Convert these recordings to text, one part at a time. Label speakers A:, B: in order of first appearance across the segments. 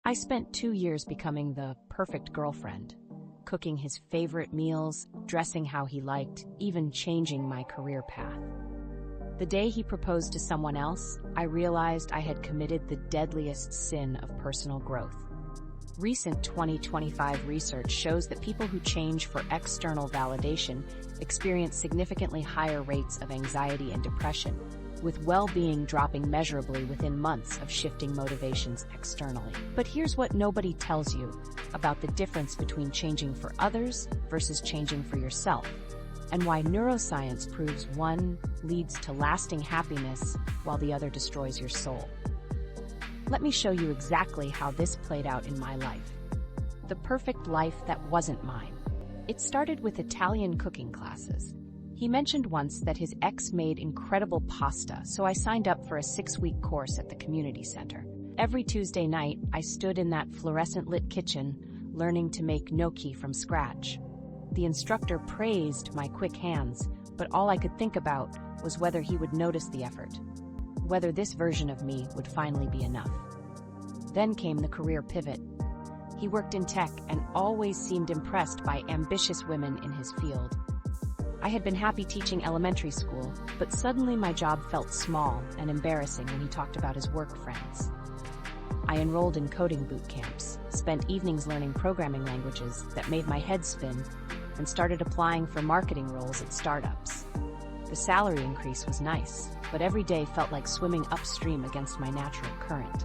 A: I spent 2 years becoming the perfect girlfriend, cooking his favorite meals, dressing how he liked, even changing my career path. The day he proposed to someone else, I realized I had committed the deadliest sin of personal growth. Recent 2025 research shows that people who change for external validation experience significantly higher rates of anxiety and depression, with well-being dropping measurably within months of shifting motivations externally. But here's what nobody tells you about the difference between changing for others versus changing for yourself, and why neuroscience proves one leads to lasting happiness while the other destroys your soul. Let me show you exactly how this played out in my life. The perfect life that wasn't mine. It started with Italian cooking classes. He mentioned once that his ex made incredible pasta, so I signed up for a 6-week course at the community center. Every Tuesday night, I stood in that fluorescent-lit kitchen, learning to make gnocchi from scratch. The instructor praised my quick hands, but all I could think about was whether he would notice the effort, whether this version of me would finally be enough. Then came the career pivot. He worked in tech and always seemed impressed by ambitious women in his field. I had been happy teaching elementary school, but suddenly my job felt small and embarrassing when he talked about his work friends. I enrolled in coding boot camps, spent evenings learning programming languages that made my head spin, and started applying for marketing roles at startups. The salary increase was nice, but every day felt like swimming upstream against my natural current.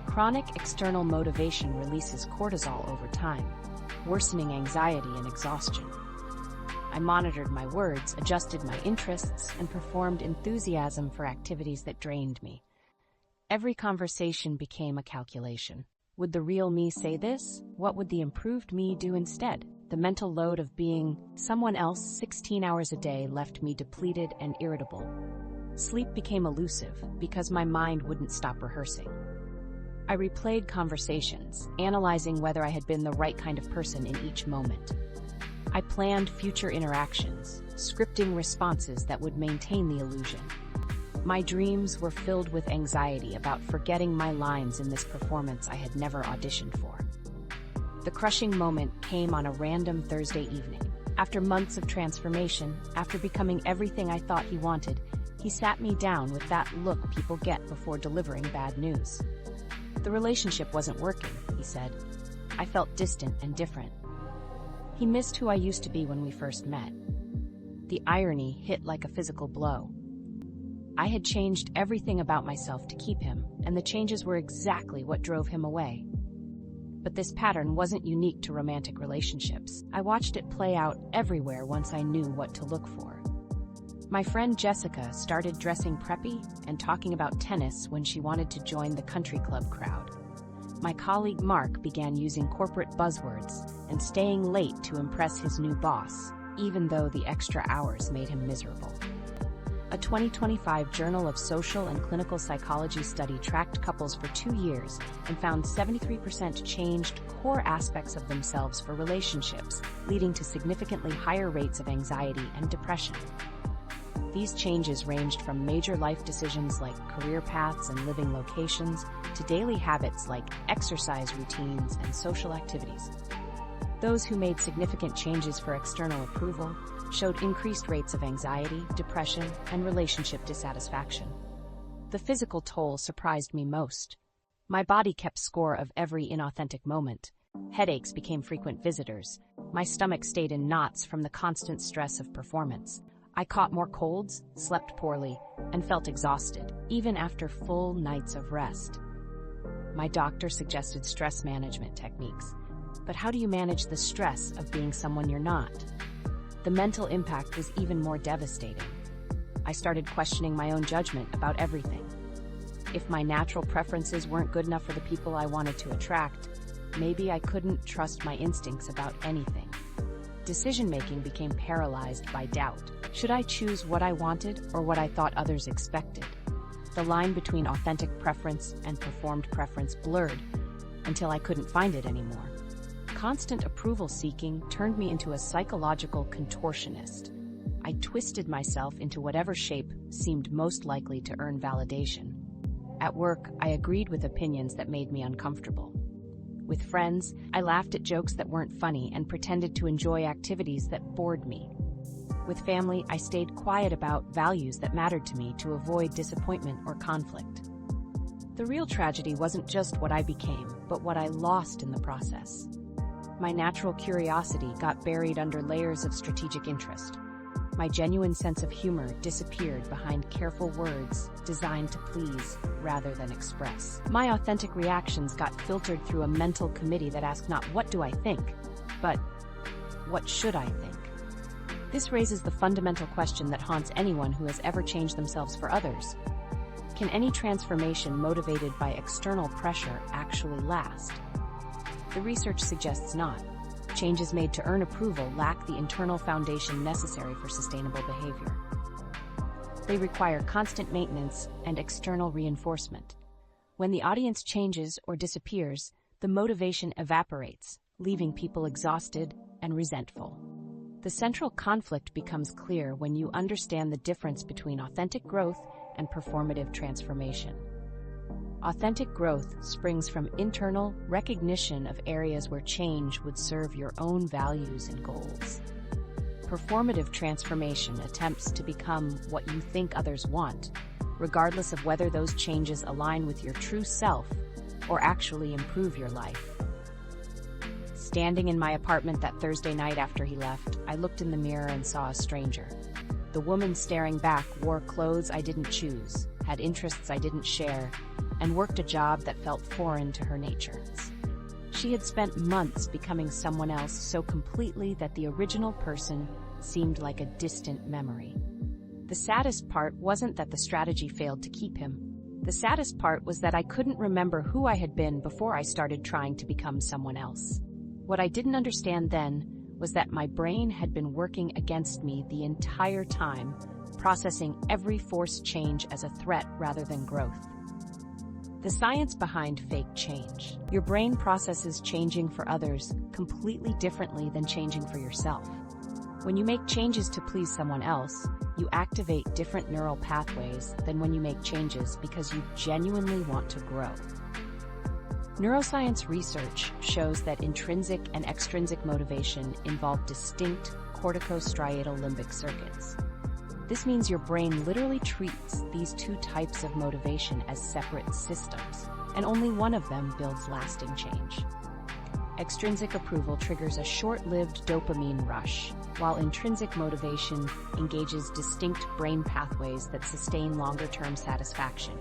A: Chronic external motivation releases cortisol over time, worsening anxiety and exhaustion. I monitored my words, adjusted my interests, and performed enthusiasm for activities that drained me. Every conversation became a calculation. Would the real me say this? What would the improved me do instead? The mental load of being someone else 16 hours a day left me depleted and irritable. Sleep became elusive because my mind wouldn't stop rehearsing. I replayed conversations, analyzing whether I had been the right kind of person in each moment. I planned future interactions, scripting responses that would maintain the illusion. My dreams were filled with anxiety about forgetting my lines in this performance I had never auditioned for. The crushing moment came on a random Thursday evening. After months of transformation, after becoming everything I thought he wanted, he sat me down with that look people get before delivering bad news. The relationship wasn't working, he said. I felt distant and different. He missed who I used to be when we first met. The irony hit like a physical blow. I had changed everything about myself to keep him, and the changes were exactly what drove him away. But this pattern wasn't unique to romantic relationships. I watched it play out everywhere once I knew what to look for. My friend Jessica started dressing preppy and talking about tennis when she wanted to join the country club crowd. My colleague Mark began using corporate buzzwords and staying late to impress his new boss, even though the extra hours made him miserable. A 2025 Journal of Social and Clinical Psychology study tracked couples for 2 years and found 73% changed core aspects of themselves for relationships, leading to significantly higher rates of anxiety and depression. These changes ranged from major life decisions like career paths and living locations to daily habits like exercise routines and social activities. Those who made significant changes for external approval showed increased rates of anxiety, depression, and relationship dissatisfaction. The physical toll surprised me most. My body kept score of every inauthentic moment. Headaches became frequent visitors. My stomach stayed in knots from the constant stress of performance. I caught more colds, slept poorly, and felt exhausted, even after full nights of rest. My doctor suggested stress management techniques. But how do you manage the stress of being someone you're not? The mental impact was even more devastating. I started questioning my own judgment about everything. If my natural preferences weren't good enough for the people I wanted to attract, maybe I couldn't trust my instincts about anything. Decision-making became paralyzed by doubt. Should I choose what I wanted or what I thought others expected? The line between authentic preference and performed preference blurred until I couldn't find it anymore. Constant approval-seeking turned me into a psychological contortionist. I twisted myself into whatever shape seemed most likely to earn validation. At work, I agreed with opinions that made me uncomfortable. With friends, I laughed at jokes that weren't funny and pretended to enjoy activities that bored me. With family, I stayed quiet about values that mattered to me to avoid disappointment or conflict. The real tragedy wasn't just what I became, but what I lost in the process. My natural curiosity got buried under layers of strategic interest. My genuine sense of humor disappeared behind careful words designed to please rather than express. My authentic reactions got filtered through a mental committee that asked not what do I think, but what should I think? This raises the fundamental question that haunts anyone who has ever changed themselves for others. Can any transformation motivated by external pressure actually last? The research suggests not. Changes made to earn approval lack the internal foundation necessary for sustainable behavior. They require constant maintenance and external reinforcement. When the audience changes or disappears, the motivation evaporates, leaving people exhausted and resentful. The central conflict becomes clear when you understand the difference between authentic growth and performative transformation. Authentic growth springs from internal recognition of areas where change would serve your own values and goals. Performative transformation attempts to become what you think others want, regardless of whether those changes align with your true self or actually improve your life. Standing in my apartment that Thursday night after he left, I looked in the mirror and saw a stranger. The woman staring back wore clothes I didn't choose, had interests I didn't share, and worked a job that felt foreign to her nature. She had spent months becoming someone else so completely that the original person seemed like a distant memory. The saddest part wasn't that the strategy failed to keep him. The saddest part was that I couldn't remember who I had been before I started trying to become someone else. What I didn't understand then was that my brain had been working against me the entire time, processing every forced change as a threat rather than growth. The science behind fake change. Your brain processes changing for others completely differently than changing for yourself. When you make changes to please someone else, you activate different neural pathways than when you make changes because you genuinely want to grow. Neuroscience research shows that intrinsic and extrinsic motivation involve distinct corticostriatal limbic circuits. This means your brain literally treats these two types of motivation as separate systems, and only one of them builds lasting change. Extrinsic approval triggers a short-lived dopamine rush, while intrinsic motivation engages distinct brain pathways that sustain longer-term satisfaction.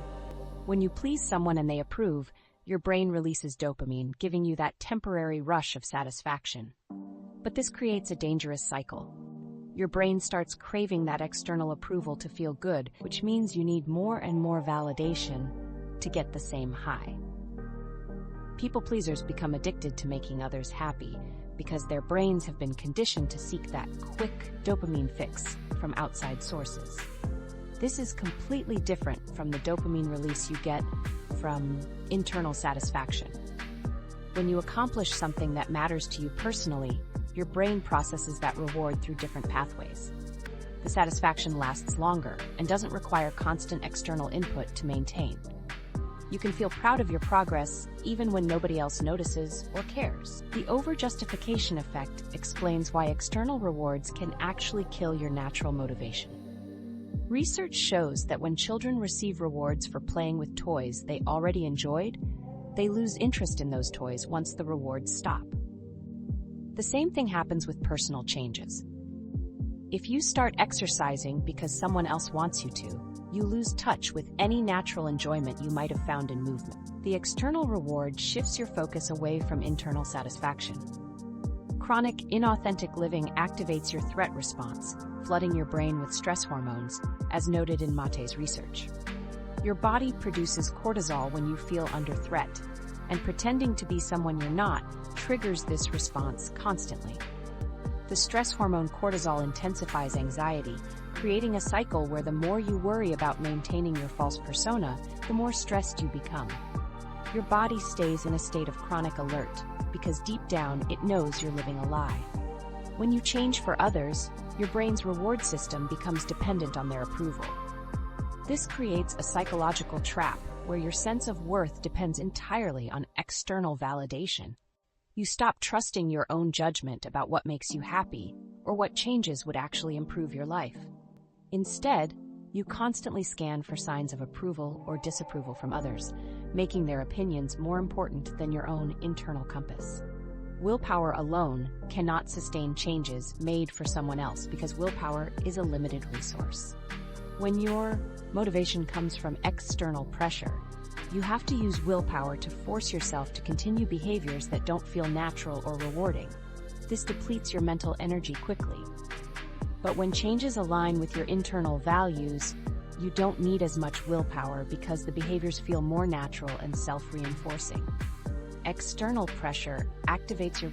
A: When you please someone and they approve, your brain releases dopamine, giving you that temporary rush of satisfaction. But this creates a dangerous cycle. Your brain starts craving that external approval to feel good, which means you need more and more validation to get the same high. People pleasers become addicted to making others happy because their brains have been conditioned to seek that quick dopamine fix from outside sources. This is completely different from the dopamine release you get from internal satisfaction. When you accomplish something that matters to you personally, your brain processes that reward through different pathways. The satisfaction lasts longer and doesn't require constant external input to maintain. You can feel proud of your progress even when nobody else notices or cares. The over-justification effect explains why external rewards can actually kill your natural motivation. Research shows that when children receive rewards for playing with toys they already enjoyed, they lose interest in those toys once the rewards stop. The same thing happens with personal changes. If you start exercising because someone else wants you to, you lose touch with any natural enjoyment you might have found in movement. The external reward shifts your focus away from internal satisfaction. Chronic, inauthentic living activates your threat response, flooding your brain with stress hormones, as noted in Mate's research. Your body produces cortisol when you feel under threat, and pretending to be someone you're not triggers this response constantly. The stress hormone cortisol intensifies anxiety, creating a cycle where the more you worry about maintaining your false persona, the more stressed you become. Your body stays in a state of chronic alert, because deep down it knows you're living a lie. When you change for others, your brain's reward system becomes dependent on their approval. This creates a psychological trap where your sense of worth depends entirely on external validation. You stop trusting your own judgment about what makes you happy or what changes would actually improve your life. Instead, you constantly scan for signs of approval or disapproval from others, making their opinions more important than your own internal compass. Willpower alone cannot sustain changes made for someone else because willpower is a limited resource. When your motivation comes from external pressure, you have to use willpower to force yourself to continue behaviors that don't feel natural or rewarding. This depletes your mental energy quickly. But when changes align with your internal values, you don't need as much willpower because the behaviors feel more natural and self-reinforcing. External pressure activates your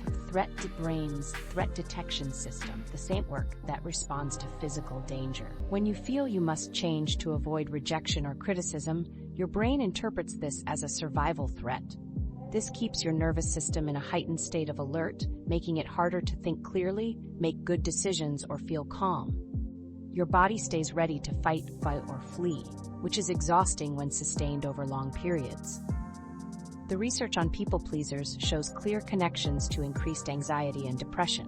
A: brain's threat detection system, the same work that responds to physical danger. When you feel you must change to avoid rejection or criticism, your brain interprets this as a survival threat. This keeps your nervous system in a heightened state of alert, making it harder to think clearly, make good decisions, or feel calm. Your body stays ready to fight, or flee, which is exhausting when sustained over long periods. The research on people pleasers shows clear connections to increased anxiety and depression.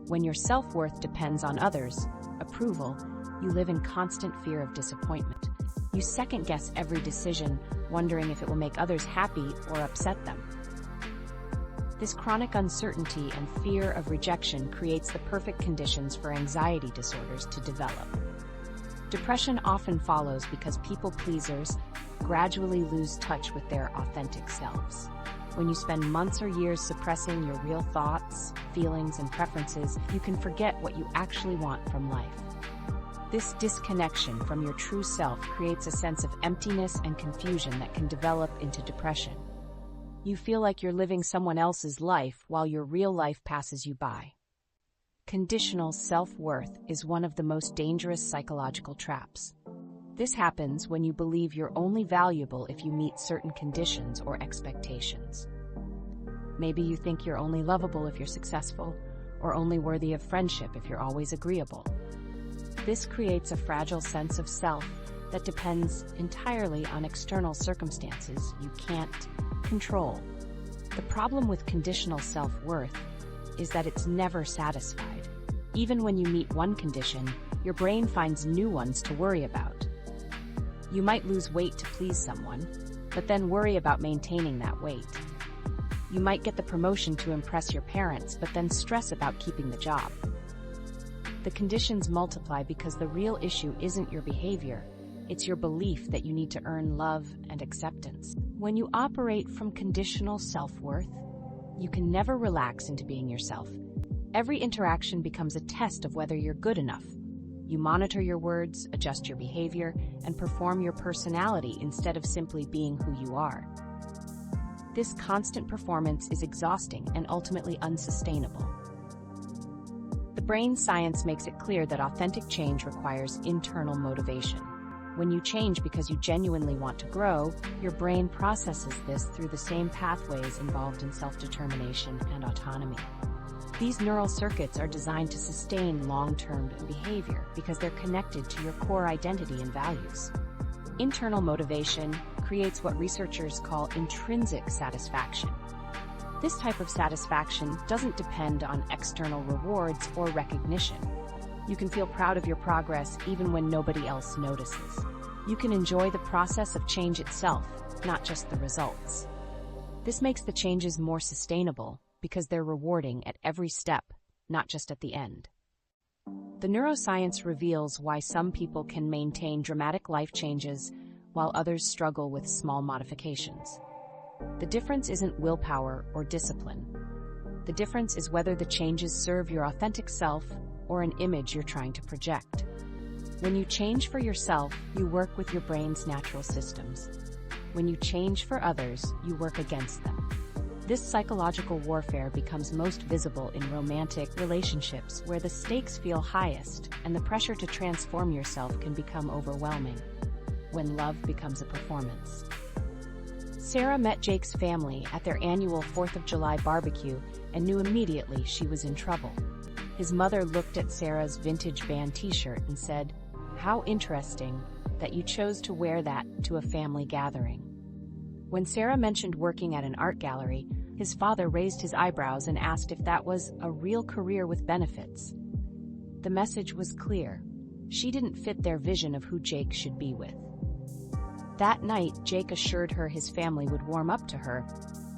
A: When your self-worth depends on others' approval, you live in constant fear of disappointment. You second-guess every decision, wondering if it will make others happy or upset them. This chronic uncertainty and fear of rejection creates the perfect conditions for anxiety disorders to develop. Depression often follows because people pleasers gradually lose touch with their authentic selves. When you spend months or years suppressing your real thoughts, feelings, and preferences, you can forget what you actually want from life. This disconnection from your true self creates a sense of emptiness and confusion that can develop into depression. You feel like you're living someone else's life while your real life passes you by. Conditional self-worth is one of the most dangerous psychological traps. This happens when you believe you're only valuable if you meet certain conditions or expectations. Maybe you think you're only lovable if you're successful, or only worthy of friendship if you're always agreeable. This creates a fragile sense of self that depends entirely on external circumstances you can't control. The problem with conditional self-worth is that it's never satisfied. Even when you meet one condition, your brain finds new ones to worry about. You might lose weight to please someone, but then worry about maintaining that weight. You might get the promotion to impress your parents, but then stress about keeping the job. The conditions multiply because the real issue isn't your behavior, it's your belief that you need to earn love and acceptance. When you operate from conditional self-worth, you can never relax into being yourself. Every interaction becomes a test of whether you're good enough. You monitor your words, adjust your behavior, and perform your personality instead of simply being who you are. This constant performance is exhausting and ultimately unsustainable. The brain science makes it clear that authentic change requires internal motivation. When you change because you genuinely want to grow, your brain processes this through the same pathways involved in self-determination and autonomy. These neural circuits are designed to sustain long-term behavior because they're connected to your core identity and values. Internal motivation creates what researchers call intrinsic satisfaction. This type of satisfaction doesn't depend on external rewards or recognition. You can feel proud of your progress even when nobody else notices. You can enjoy the process of change itself, not just the results. This makes the changes more sustainable because they're rewarding at every step, not just at the end. The neuroscience reveals why some people can maintain dramatic life changes while others struggle with small modifications. The difference isn't willpower or discipline. The difference is whether the changes serve your authentic self or an image you're trying to project. When you change for yourself, you work with your brain's natural systems. When you change for others, you work against them. This psychological warfare becomes most visible in romantic relationships where the stakes feel highest and the pressure to transform yourself can become overwhelming. When love becomes a performance. Sarah met Jake's family at their annual 4th of July barbecue and knew immediately she was in trouble. His mother looked at Sarah's vintage band t-shirt and said, "How interesting that you chose to wear that to a family gathering." When Sarah mentioned working at an art gallery, his father raised his eyebrows and asked if that was a real career with benefits. The message was clear. She didn't fit their vision of who Jake should be with. That night, Jake assured her his family would warm up to her,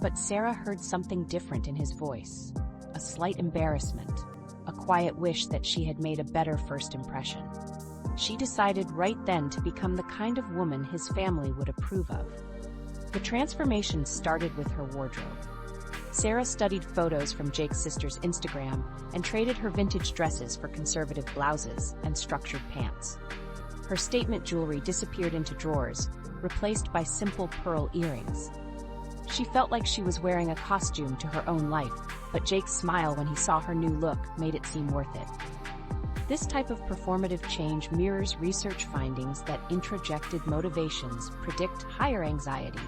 A: but Sarah heard something different in his voice. A slight embarrassment, a quiet wish that she had made a better first impression. She decided right then to become the kind of woman his family would approve of. The transformation started with her wardrobe. Sarah studied photos from Jake's sister's Instagram and traded her vintage dresses for conservative blouses and structured pants. Her statement jewelry disappeared into drawers, replaced by simple pearl earrings. She felt like she was wearing a costume to her own life, but Jake's smile when he saw her new look made it seem worth it. This type of performative change mirrors research findings that introjected motivations predict higher anxiety,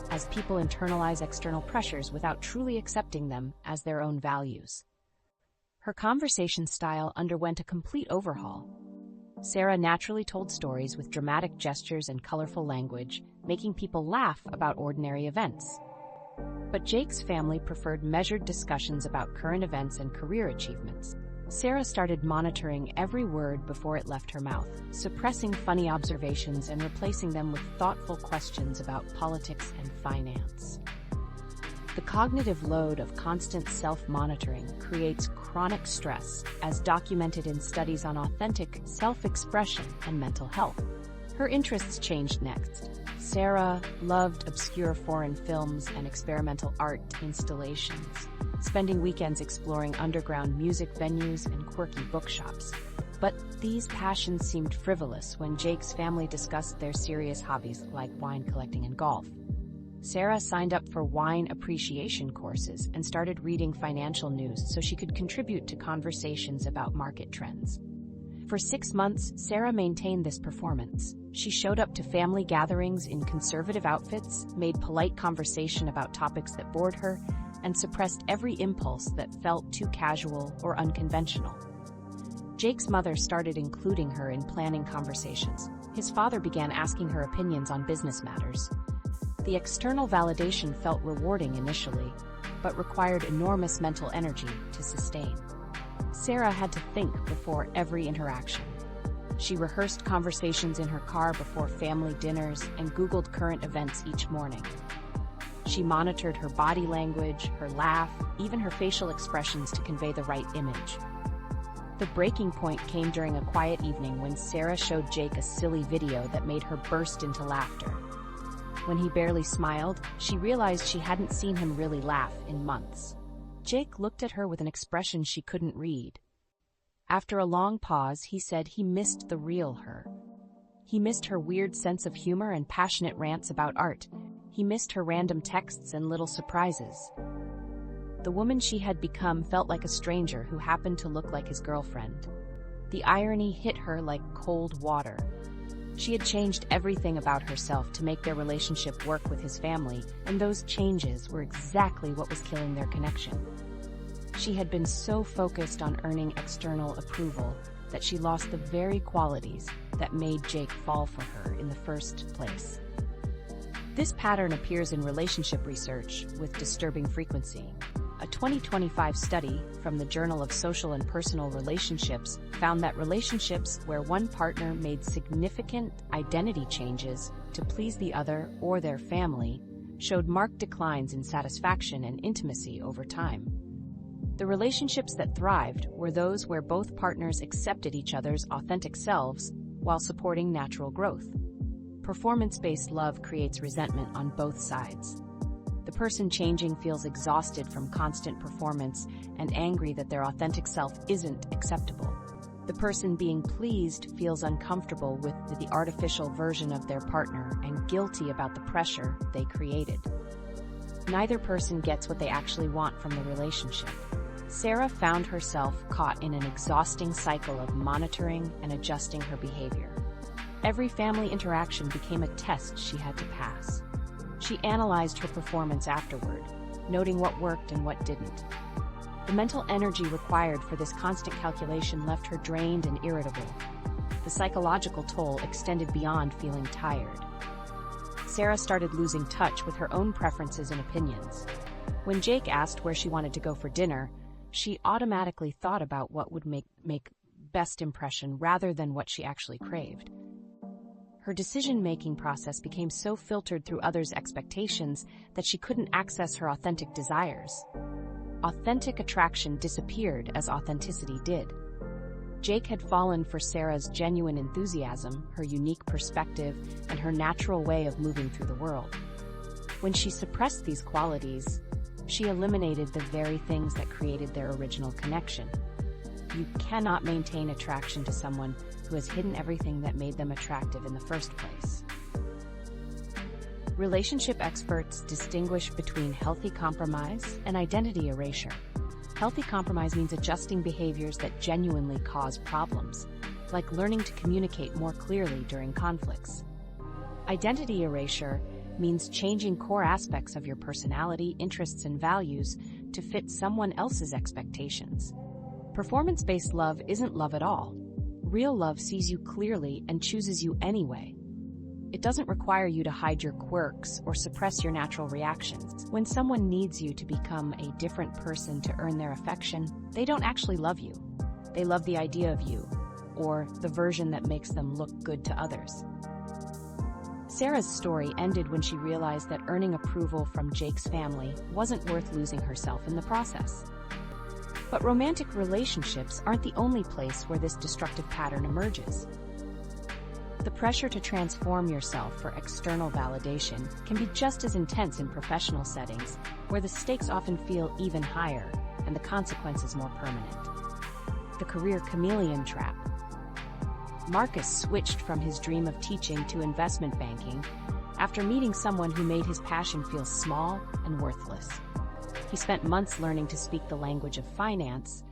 A: as people internalize external pressures without truly accepting them as their own values. Her conversation style underwent a complete overhaul. Sarah naturally told stories with dramatic gestures and colorful language, making people laugh about ordinary events. But Jake's family preferred measured discussions about current events and career achievements. Sarah started monitoring every word before it left her mouth, suppressing funny observations and replacing them with thoughtful questions about politics and finance. The cognitive load of constant self-monitoring creates chronic stress, as documented in studies on authentic self-expression and mental health. Her interests changed next. Sarah loved obscure foreign films and experimental art installations, spending weekends exploring underground music venues and quirky bookshops. But these passions seemed frivolous when Jake's family discussed their serious hobbies like wine collecting and golf. Sarah signed up for wine appreciation courses and started reading financial news so she could contribute to conversations about market trends. For 6 months, Sarah maintained this performance. She showed up to family gatherings in conservative outfits, made polite conversation about topics that bored her, and suppressed every impulse that felt too casual or unconventional. Jake's mother started including her in planning conversations. His father began asking her opinions on business matters. The external validation felt rewarding initially, but required enormous mental energy to sustain. Sarah had to think before every interaction. She rehearsed conversations in her car before family dinners and Googled current events each morning. She monitored her body language, her laugh, even her facial expressions to convey the right image. The breaking point came during a quiet evening when Sarah showed Jake a silly video that made her burst into laughter. When he barely smiled, she realized she hadn't seen him really laugh in months. Jake looked at her with an expression she couldn't read. After a long pause, he said he missed the real her. He missed her weird sense of humor and passionate rants about art. He missed her random texts and little surprises. The woman she had become felt like a stranger who happened to look like his girlfriend. The irony hit her like cold water. She had changed everything about herself to make their relationship work with his family, and those changes were exactly what was killing their connection. She had been so focused on earning external approval that she lost the very qualities that made Jake fall for her in the first place. This pattern appears in relationship research with disturbing frequency. A 2025 study from the Journal of Social and Personal Relationships found that relationships where one partner made significant identity changes to please the other or their family showed marked declines in satisfaction and intimacy over time. The relationships that thrived were those where both partners accepted each other's authentic selves while supporting natural growth. Performance-based love creates resentment on both sides. The person changing feels exhausted from constant performance and angry that their authentic self isn't acceptable. The person being pleased feels uncomfortable with the artificial version of their partner and guilty about the pressure they created. Neither person gets what they actually want from the relationship. Sarah found herself caught in an exhausting cycle of monitoring and adjusting her behavior. Every family interaction became a test she had to pass. She analyzed her performance afterward, noting what worked and what didn't. The mental energy required for this constant calculation left her drained and irritable. The psychological toll extended beyond feeling tired. Sarah started losing touch with her own preferences and opinions. When Jake asked where she wanted to go for dinner, she automatically thought about what would make best impression rather than what she actually craved. Her decision-making process became so filtered through others' expectations that she couldn't access her authentic desires. Authentic attraction disappeared as authenticity did. Jake had fallen for Sarah's genuine enthusiasm, her unique perspective, and her natural way of moving through the world. When she suppressed these qualities, she eliminated the very things that created their original connection. You cannot maintain attraction to someone who has hidden everything that made them attractive in the first place. Relationship experts distinguish between healthy compromise and identity erasure. Healthy compromise means adjusting behaviors that genuinely cause problems, like learning to communicate more clearly during conflicts. Identity erasure means changing core aspects of your personality, interests, and values to fit someone else's expectations. Performance-based love isn't love at all. Real love sees you clearly and chooses you anyway. It doesn't require you to hide your quirks or suppress your natural reactions. When someone needs you to become a different person to earn their affection, they don't actually love you. They love the idea of you, or the version that makes them look good to others. Sarah's story ended when she realized that earning approval from Jake's family wasn't worth losing herself in the process. But romantic relationships aren't the only place where this destructive pattern emerges. The pressure to transform yourself for external validation can be just as intense in professional settings, where the stakes often feel even higher and the consequences more permanent. The career chameleon trap. Marcus switched from his dream of teaching to investment banking after meeting someone who made his passion feel small and worthless. He spent months learning to speak the language of finance,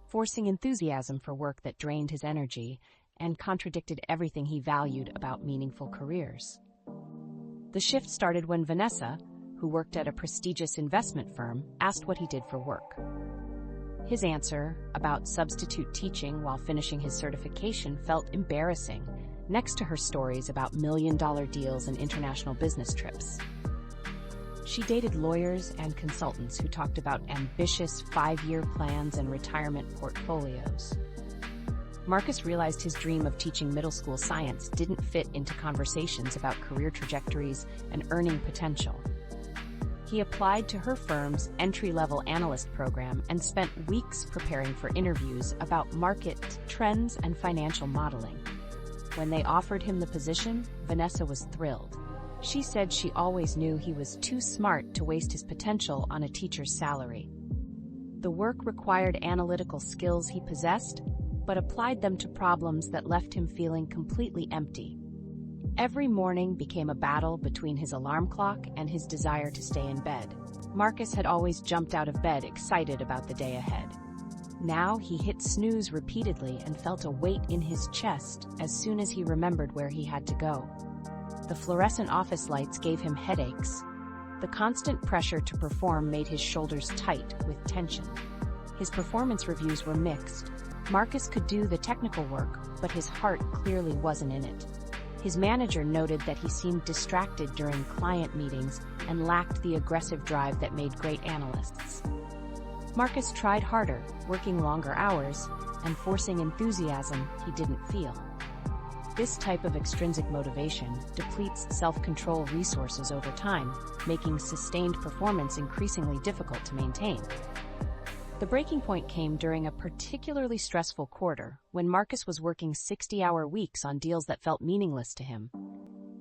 A: forcing enthusiasm for work that drained his energy and contradicted everything he valued about meaningful careers. The shift started when Vanessa, who worked at a prestigious investment firm, asked what he did for work. His answer, about substitute teaching while finishing his certification, felt embarrassing, next to her stories about million-dollar deals and international business trips. She dated lawyers and consultants who talked about ambitious 5-year plans and retirement portfolios. Marcus realized his dream of teaching middle school science didn't fit into conversations about career trajectories and earning potential. He applied to her firm's entry-level analyst program and spent weeks preparing for interviews about market trends and financial modeling. When they offered him the position, Vanessa was thrilled. She said she always knew he was too smart to waste his potential on a teacher's salary. The work required analytical skills he possessed, but applied them to problems that left him feeling completely empty. Every morning became a battle between his alarm clock and his desire to stay in bed. Marcus had always jumped out of bed excited about the day ahead. Now he hit snooze repeatedly and felt a weight in his chest as soon as he remembered where he had to go. The fluorescent office lights gave him headaches. The constant pressure to perform made his shoulders tight with tension. His performance reviews were mixed. Marcus could do the technical work, but his heart clearly wasn't in it. His manager noted that he seemed distracted during client meetings and lacked the aggressive drive that made great analysts. Marcus tried harder, working longer hours, and forcing enthusiasm he didn't feel. This type of extrinsic motivation depletes self-control resources over time, making sustained performance increasingly difficult to maintain. The breaking point came during a particularly stressful quarter, when Marcus was working 60-hour weeks on deals that felt meaningless to him.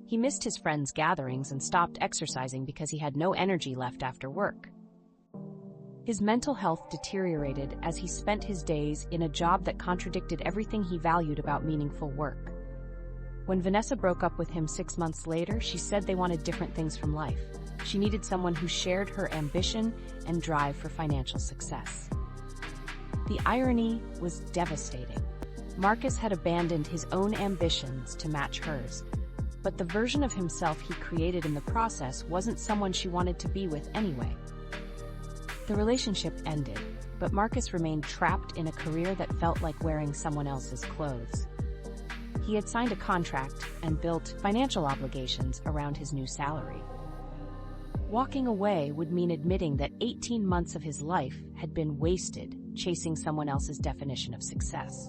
A: He missed his friends' gatherings and stopped exercising because he had no energy left after work. His mental health deteriorated as he spent his days in a job that contradicted everything he valued about meaningful work. When Vanessa broke up with him 6 months later, she said they wanted different things from life. She needed someone who shared her ambition and drive for financial success. The irony was devastating. Marcus had abandoned his own ambitions to match hers, but the version of himself he created in the process wasn't someone she wanted to be with anyway. The relationship ended, but Marcus remained trapped in a career that felt like wearing someone else's clothes. He had signed a contract and built financial obligations around his new salary. Walking away would mean admitting that 18 months of his life had been wasted chasing someone else's definition of success.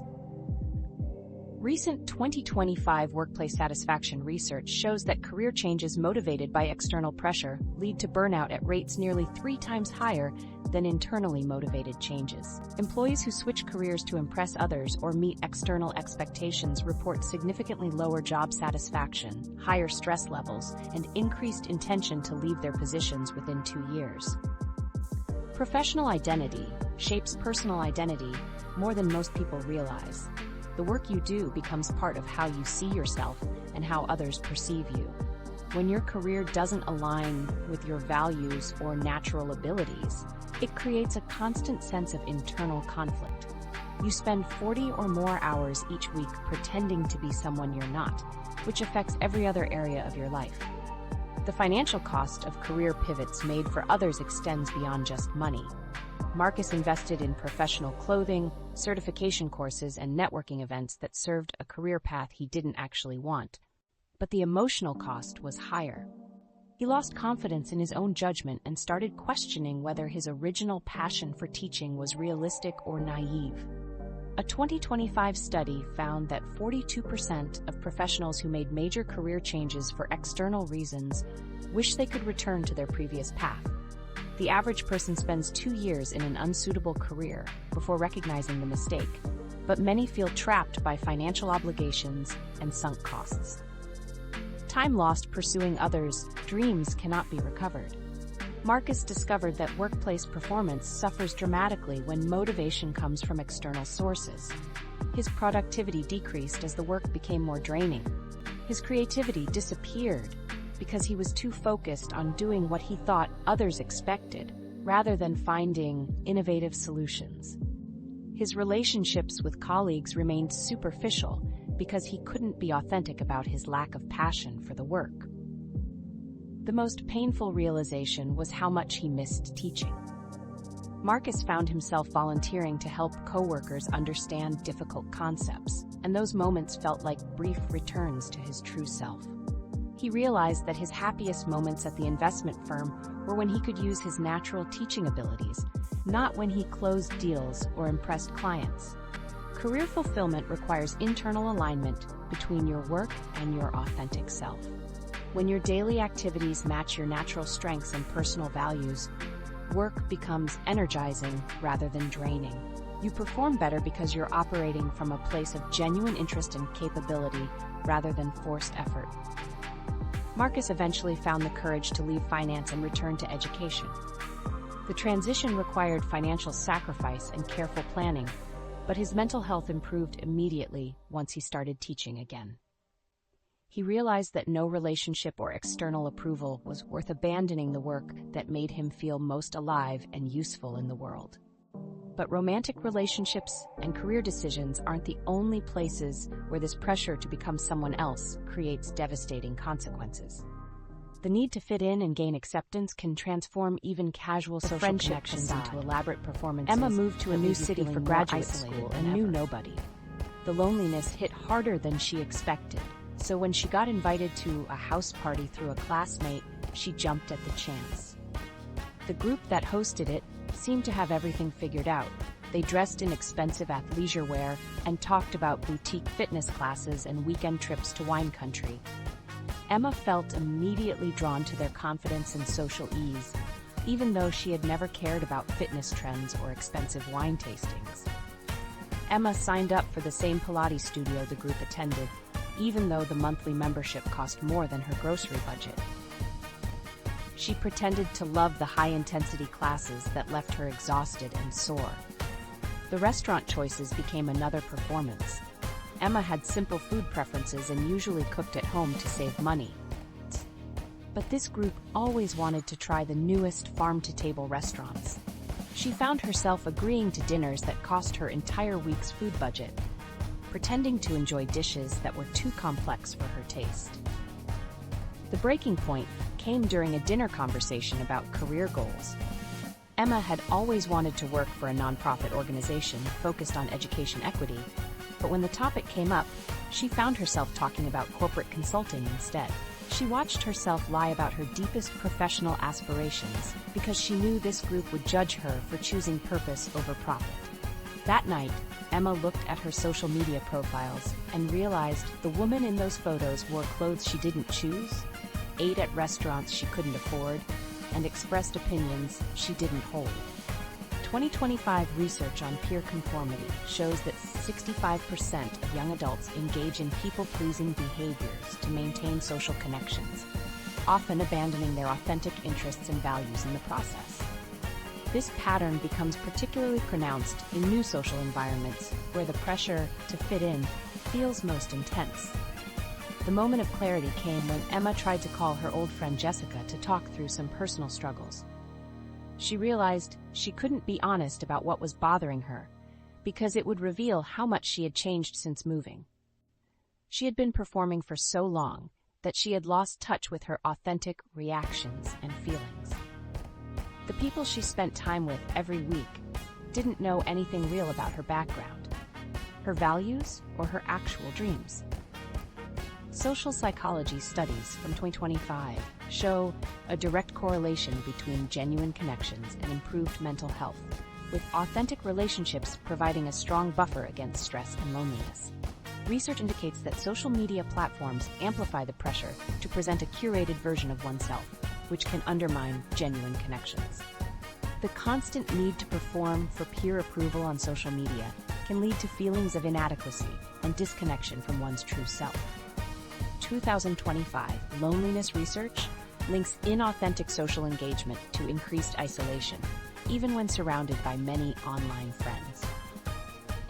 A: Recent 2025 workplace satisfaction research shows that career changes motivated by external pressure lead to burnout at rates nearly 3 times higher than internally motivated changes. Employees who switch careers to impress others or meet external expectations report significantly lower job satisfaction, higher stress levels, and increased intention to leave their positions within 2 years. Professional identity shapes personal identity more than most people realize. The work you do becomes part of how you see yourself and how others perceive you. When your career doesn't align with your values or natural abilities, it creates a constant sense of internal conflict. You spend 40 or more hours each week pretending to be someone you're not, which affects every other area of your life. The financial cost of career pivots made for others extends beyond just money. Marcus invested in professional clothing, certification courses, and networking events that served a career path he didn't actually want. But the emotional cost was higher. He lost confidence in his own judgment and started questioning whether his original passion for teaching was realistic or naive. A 2025 study found that 42% of professionals who made major career changes for external reasons wish they could return to their previous path. The average person spends 2 years in an unsuitable career before recognizing the mistake, but many feel trapped by financial obligations and sunk costs. Time lost pursuing others' dreams cannot be recovered. Marcus discovered that workplace performance suffers dramatically when motivation comes from external sources. His productivity decreased as the work became more draining. His creativity disappeared because he was too focused on doing what he thought others expected, rather than finding innovative solutions. His relationships with colleagues remained superficial because he couldn't be authentic about his lack of passion for the work. The most painful realization was how much he missed teaching. Marcus found himself volunteering to help coworkers understand difficult concepts, and those moments felt like brief returns to his true self. He realized that his happiest moments at the investment firm were when he could use his natural teaching abilities, not when he closed deals or impressed clients. Career fulfillment requires internal alignment between your work and your authentic self. When your daily activities match your natural strengths and personal values, work becomes energizing rather than draining. You perform better because you're operating from a place of genuine interest and capability rather than forced effort. Marcus eventually found the courage to leave finance and return to education. The transition required financial sacrifice and careful planning, but his mental health improved immediately once he started teaching again. He realized that no relationship or external approval was worth abandoning the work that made him feel most alive and useful in the world. But romantic relationships and career decisions aren't the only places where this pressure to become someone else creates devastating consequences. The need to fit in and gain acceptance can transform even casual social connections into elaborate performances. Emma moved to a new city for graduate school and knew nobody. The loneliness hit harder than she expected, so when she got invited to a house party through a classmate, she jumped at the chance. The group that hosted it seemed to have everything figured out. They dressed in expensive athleisure wear and talked about boutique fitness classes and weekend trips to wine country. Emma felt immediately drawn to their confidence and social ease, even though she had never cared about fitness trends or expensive wine tastings. Emma signed up for the same Pilates studio the group attended, even though the monthly membership cost more than her grocery budget. She pretended to love the high-intensity classes that left her exhausted and sore. The restaurant choices became another performance. Emma had simple food preferences and usually cooked at home to save money. But this group always wanted to try the newest farm-to-table restaurants. She found herself agreeing to dinners that cost her entire week's food budget, pretending to enjoy dishes that were too complex for her taste. The breaking point came during a dinner conversation about career goals. Emma had always wanted to work for a nonprofit organization focused on education equity, but when the topic came up, She found herself talking about corporate consulting instead. She watched herself lie about her deepest professional aspirations because she knew this group would judge her for choosing purpose over profit. That night, Emma looked at her social media profiles and realized the woman in those photos wore clothes she didn't choose, ate at restaurants she couldn't afford, and expressed opinions she didn't hold. 2025 research on peer conformity shows that 65% of young adults engage in people-pleasing behaviors to maintain social connections, often abandoning their authentic interests and values in the process. This pattern becomes particularly pronounced in new social environments where the pressure to fit in feels most intense. The moment of clarity came when Emma tried to call her old friend Jessica to talk through some personal struggles. She realized she couldn't be honest about what was bothering her because it would reveal how much she had changed since moving. She had been performing for so long that she had lost touch with her authentic reactions and feelings. The people she spent time with every week didn't know anything real about her background, her values, or her actual dreams. Social psychology studies from 2025 show a direct correlation between genuine connections and improved mental health, with authentic relationships providing a strong buffer against stress and loneliness. Research indicates that social media platforms amplify the pressure to present a curated version of oneself, which can undermine genuine connections. The constant need to perform for peer approval on social media can lead to feelings of inadequacy and disconnection from one's true self. 2025 loneliness research links inauthentic social engagement to increased isolation, even when surrounded by many online friends.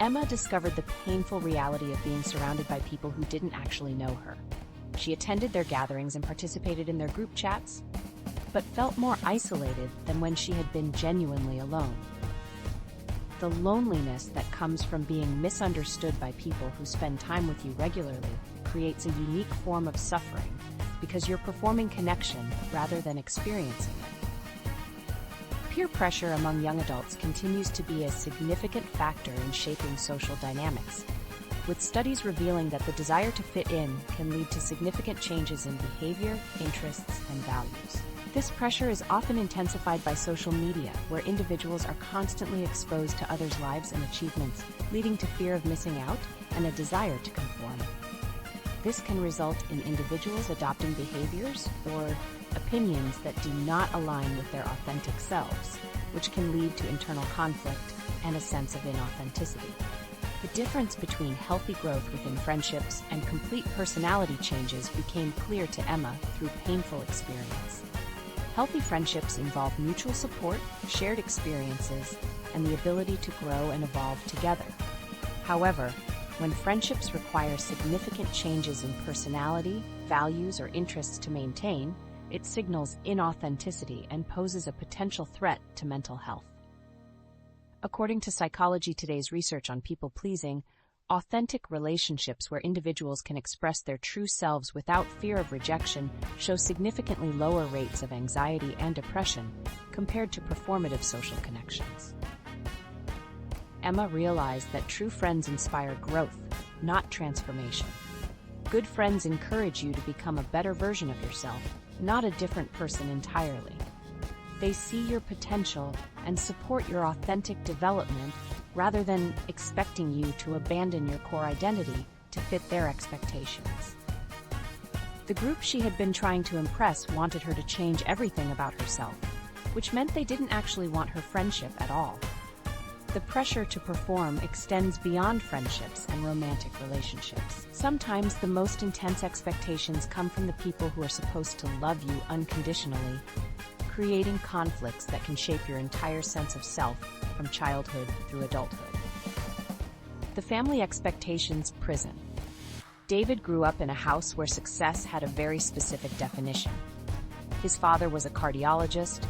A: Emma discovered the painful reality of being surrounded by people who didn't actually know her. She attended their gatherings and participated in their group chats, but felt more isolated than when she had been genuinely alone. The loneliness that comes from being misunderstood by people who spend time with you regularly creates a unique form of suffering because you're performing connection rather than experiencing it. Peer pressure among young adults continues to be a significant factor in shaping social dynamics, with studies revealing that the desire to fit in can lead to significant changes in behavior, interests, and values. This pressure is often intensified by social media, where individuals are constantly exposed to others' lives and achievements, leading to fear of missing out and a desire to conform. This can result in individuals adopting behaviors or opinions that do not align with their authentic selves, which can lead to internal conflict and a sense of inauthenticity. The difference between healthy growth within friendships and complete personality changes became clear to Emma through painful experience. Healthy friendships involve mutual support, shared experiences, and the ability to grow and evolve together. However, when friendships require significant changes in personality, values, or interests to maintain, it signals inauthenticity and poses a potential threat to mental health. According to Psychology Today's research on people-pleasing, authentic relationships where individuals can express their true selves without fear of rejection show significantly lower rates of anxiety and depression compared to performative social connections. Emma realized that true friends inspire growth, not transformation. Good friends encourage you to become a better version of yourself, not a different person entirely. They see your potential and support your authentic development rather than expecting you to abandon your core identity to fit their expectations. The group she had been trying to impress wanted her to change everything about herself, which meant they didn't actually want her friendship at all. The pressure to perform extends beyond friendships and romantic relationships. Sometimes the most intense expectations come from the people who are supposed to love you unconditionally, creating conflicts that can shape your entire sense of self from childhood through adulthood. The family expectations prison. David grew up in a house where success had a very specific definition. His father was a cardiologist,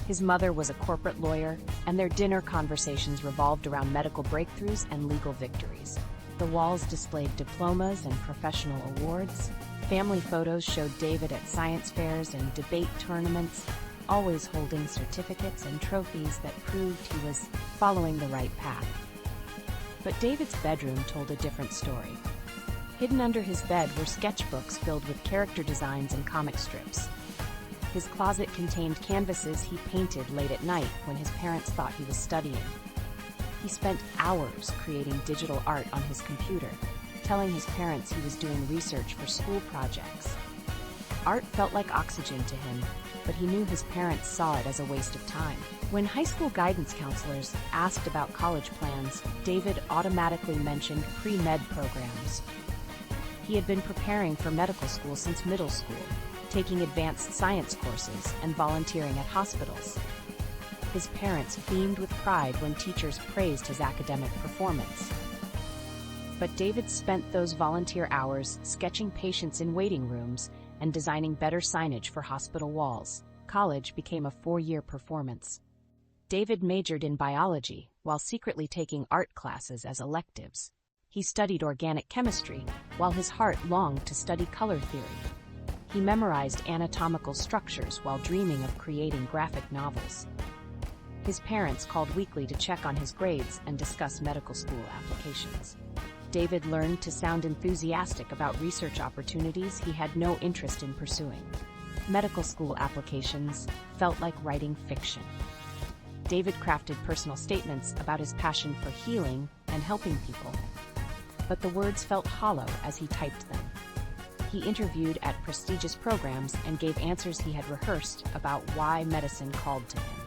A: his mother was a corporate lawyer, and their dinner conversations revolved around medical breakthroughs and legal victories. The walls displayed diplomas and professional awards. Family photos showed David at science fairs and debate tournaments, always holding certificates and trophies that proved he was following the right path. But David's bedroom told a different story. Hidden under his bed were sketchbooks filled with character designs and comic strips. His closet contained canvases he painted late at night when his parents thought he was studying. He spent hours creating digital art on his computer, telling his parents he was doing research for school projects. Art felt like oxygen to him, but he knew his parents saw it as a waste of time. When high school guidance counselors asked about college plans, David automatically mentioned pre-med programs. He had been preparing for medical school since middle school, taking advanced science courses and volunteering at hospitals. His parents beamed with pride when teachers praised his academic performance. But David spent those volunteer hours sketching patients in waiting rooms and designing better signage for hospital walls. College became a 4-year performance. David majored in biology while secretly taking art classes as electives. He studied organic chemistry while his heart longed to study color theory. He memorized anatomical structures while dreaming of creating graphic novels. His parents called weekly to check on his grades and discuss medical school applications. David learned to sound enthusiastic about research opportunities he had no interest in pursuing. Medical school applications felt like writing fiction. David crafted personal statements about his passion for healing and helping people, but the words felt hollow as he typed them. He interviewed at prestigious programs and gave answers he had rehearsed about why medicine called to him.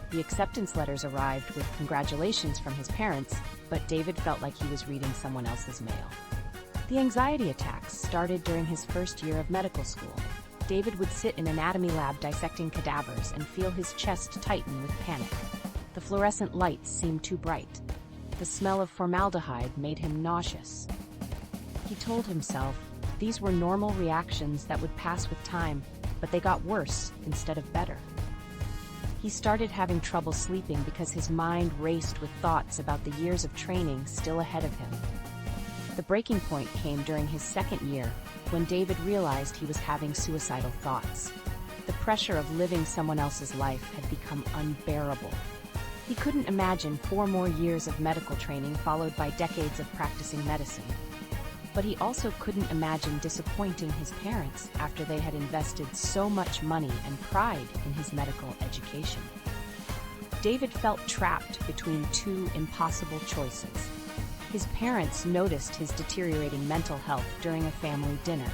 A: The acceptance letters arrived with congratulations from his parents, but David felt like he was reading someone else's mail. The anxiety attacks started during his first year of medical school. David would sit in an anatomy lab dissecting cadavers and feel his chest tighten with panic. The fluorescent lights seemed too bright. The smell of formaldehyde made him nauseous. He told himself these were normal reactions that would pass with time, but they got worse instead of better. He started having trouble sleeping because his mind raced with thoughts about the years of training still ahead of him. The breaking point came during his second year, when David realized he was having suicidal thoughts. The pressure of living someone else's life had become unbearable. He couldn't imagine 4 more years of medical training followed by decades of practicing medicine. But he also couldn't imagine disappointing his parents after they had invested so much money and pride in his medical education. David felt trapped between 2 impossible choices. His parents noticed his deteriorating mental health during a family dinner.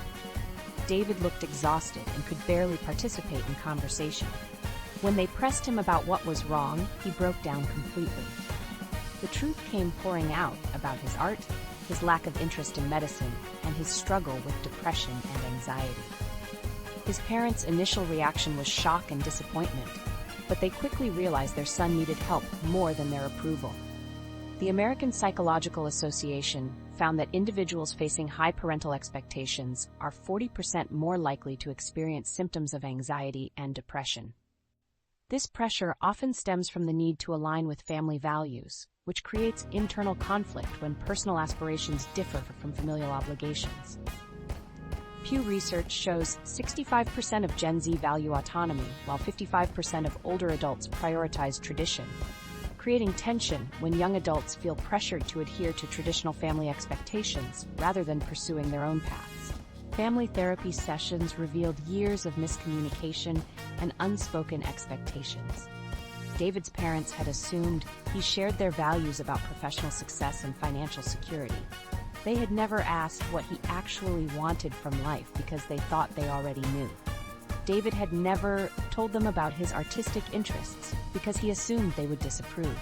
A: David looked exhausted and could barely participate in conversation. When they pressed him about what was wrong, he broke down completely. The truth came pouring out about his art, his lack of interest in medicine, and his struggle with depression and anxiety. His parents' initial reaction was shock and disappointment, but they quickly realized their son needed help more than their approval. The American Psychological Association found that individuals facing high parental expectations are 40% more likely to experience symptoms of anxiety and depression. This pressure often stems from the need to align with family values, which creates internal conflict when personal aspirations differ from familial obligations. Pew research shows 65% of Gen Z value autonomy, while 55% of older adults prioritize tradition, creating tension when young adults feel pressured to adhere to traditional family expectations rather than pursuing their own paths. Family therapy sessions revealed years of miscommunication and unspoken expectations. David's parents had assumed he shared their values about professional success and financial security. They had never asked what he actually wanted from life because they thought they already knew. David had never told them about his artistic interests because he assumed they would disapprove.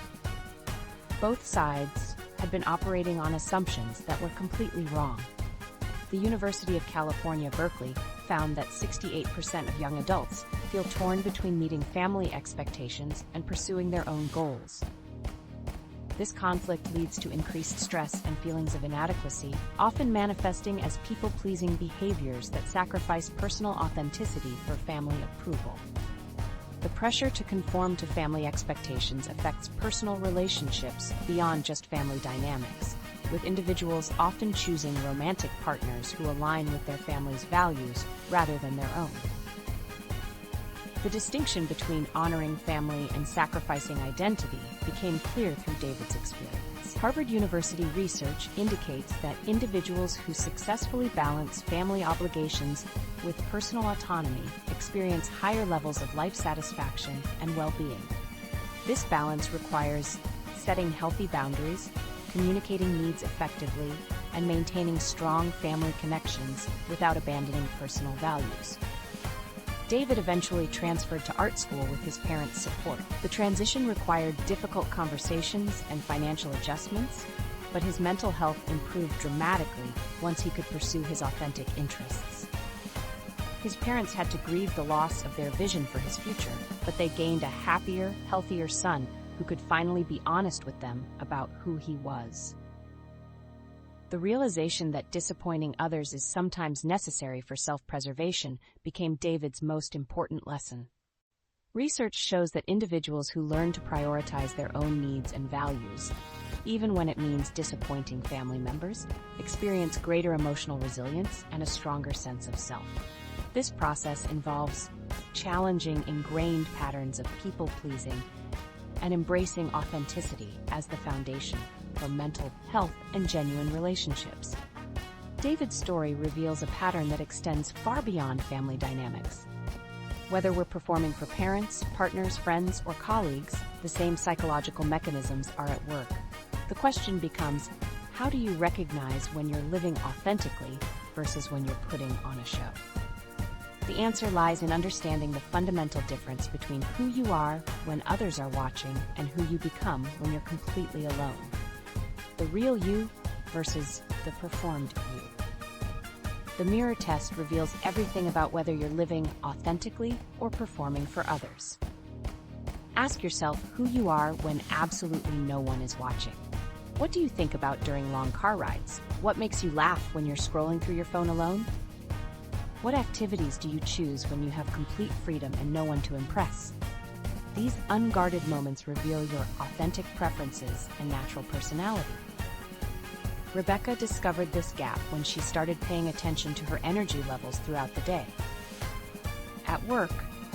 A: Both sides had been operating on assumptions that were completely wrong. The University of California, Berkeley, found that 68% of young adults feel torn between meeting family expectations and pursuing their own goals. This conflict leads to increased stress and feelings of inadequacy, often manifesting as people-pleasing behaviors that sacrifice personal authenticity for family approval. The pressure to conform to family expectations affects personal relationships beyond just family dynamics, with individuals often choosing romantic partners who align with their family's values rather than their own. The distinction between honoring family and sacrificing identity became clear through David's experience. Harvard University research indicates that individuals who successfully balance family obligations with personal autonomy experience higher levels of life satisfaction and well-being. This balance requires setting healthy boundaries, communicating needs effectively, and maintaining strong family connections without abandoning personal values. David eventually transferred to art school with his parents' support. The transition required difficult conversations and financial adjustments, but his mental health improved dramatically once he could pursue his authentic interests. His parents had to grieve the loss of their vision for his future, but they gained a happier, healthier son who could finally be honest with them about who he was. The realization that disappointing others is sometimes necessary for self-preservation became David's most important lesson. Research shows that individuals who learn to prioritize their own needs and values, even when it means disappointing family members, experience greater emotional resilience and a stronger sense of self. This process involves challenging ingrained patterns of people-pleasing and embracing authenticity as the foundation for mental health and genuine relationships. David's story reveals a pattern that extends far beyond family dynamics. Whether we're performing for parents, partners, friends, or colleagues, the same psychological mechanisms are at work. The question becomes, how do you recognize when you're living authentically versus when you're putting on a show? The answer lies in understanding the fundamental difference between who you are when others are watching and who you become when you're completely alone. The real you versus the performed you. The mirror test reveals everything about whether you're living authentically or performing for others. Ask yourself who you are when absolutely no one is watching. What do you think about during long car rides? What makes you laugh when you're scrolling through your phone alone? What activities do you choose when you have complete freedom and no one to impress? These unguarded moments reveal your authentic preferences and natural personality. Rebecca discovered this gap when she started paying attention to her energy levels throughout the day. At work,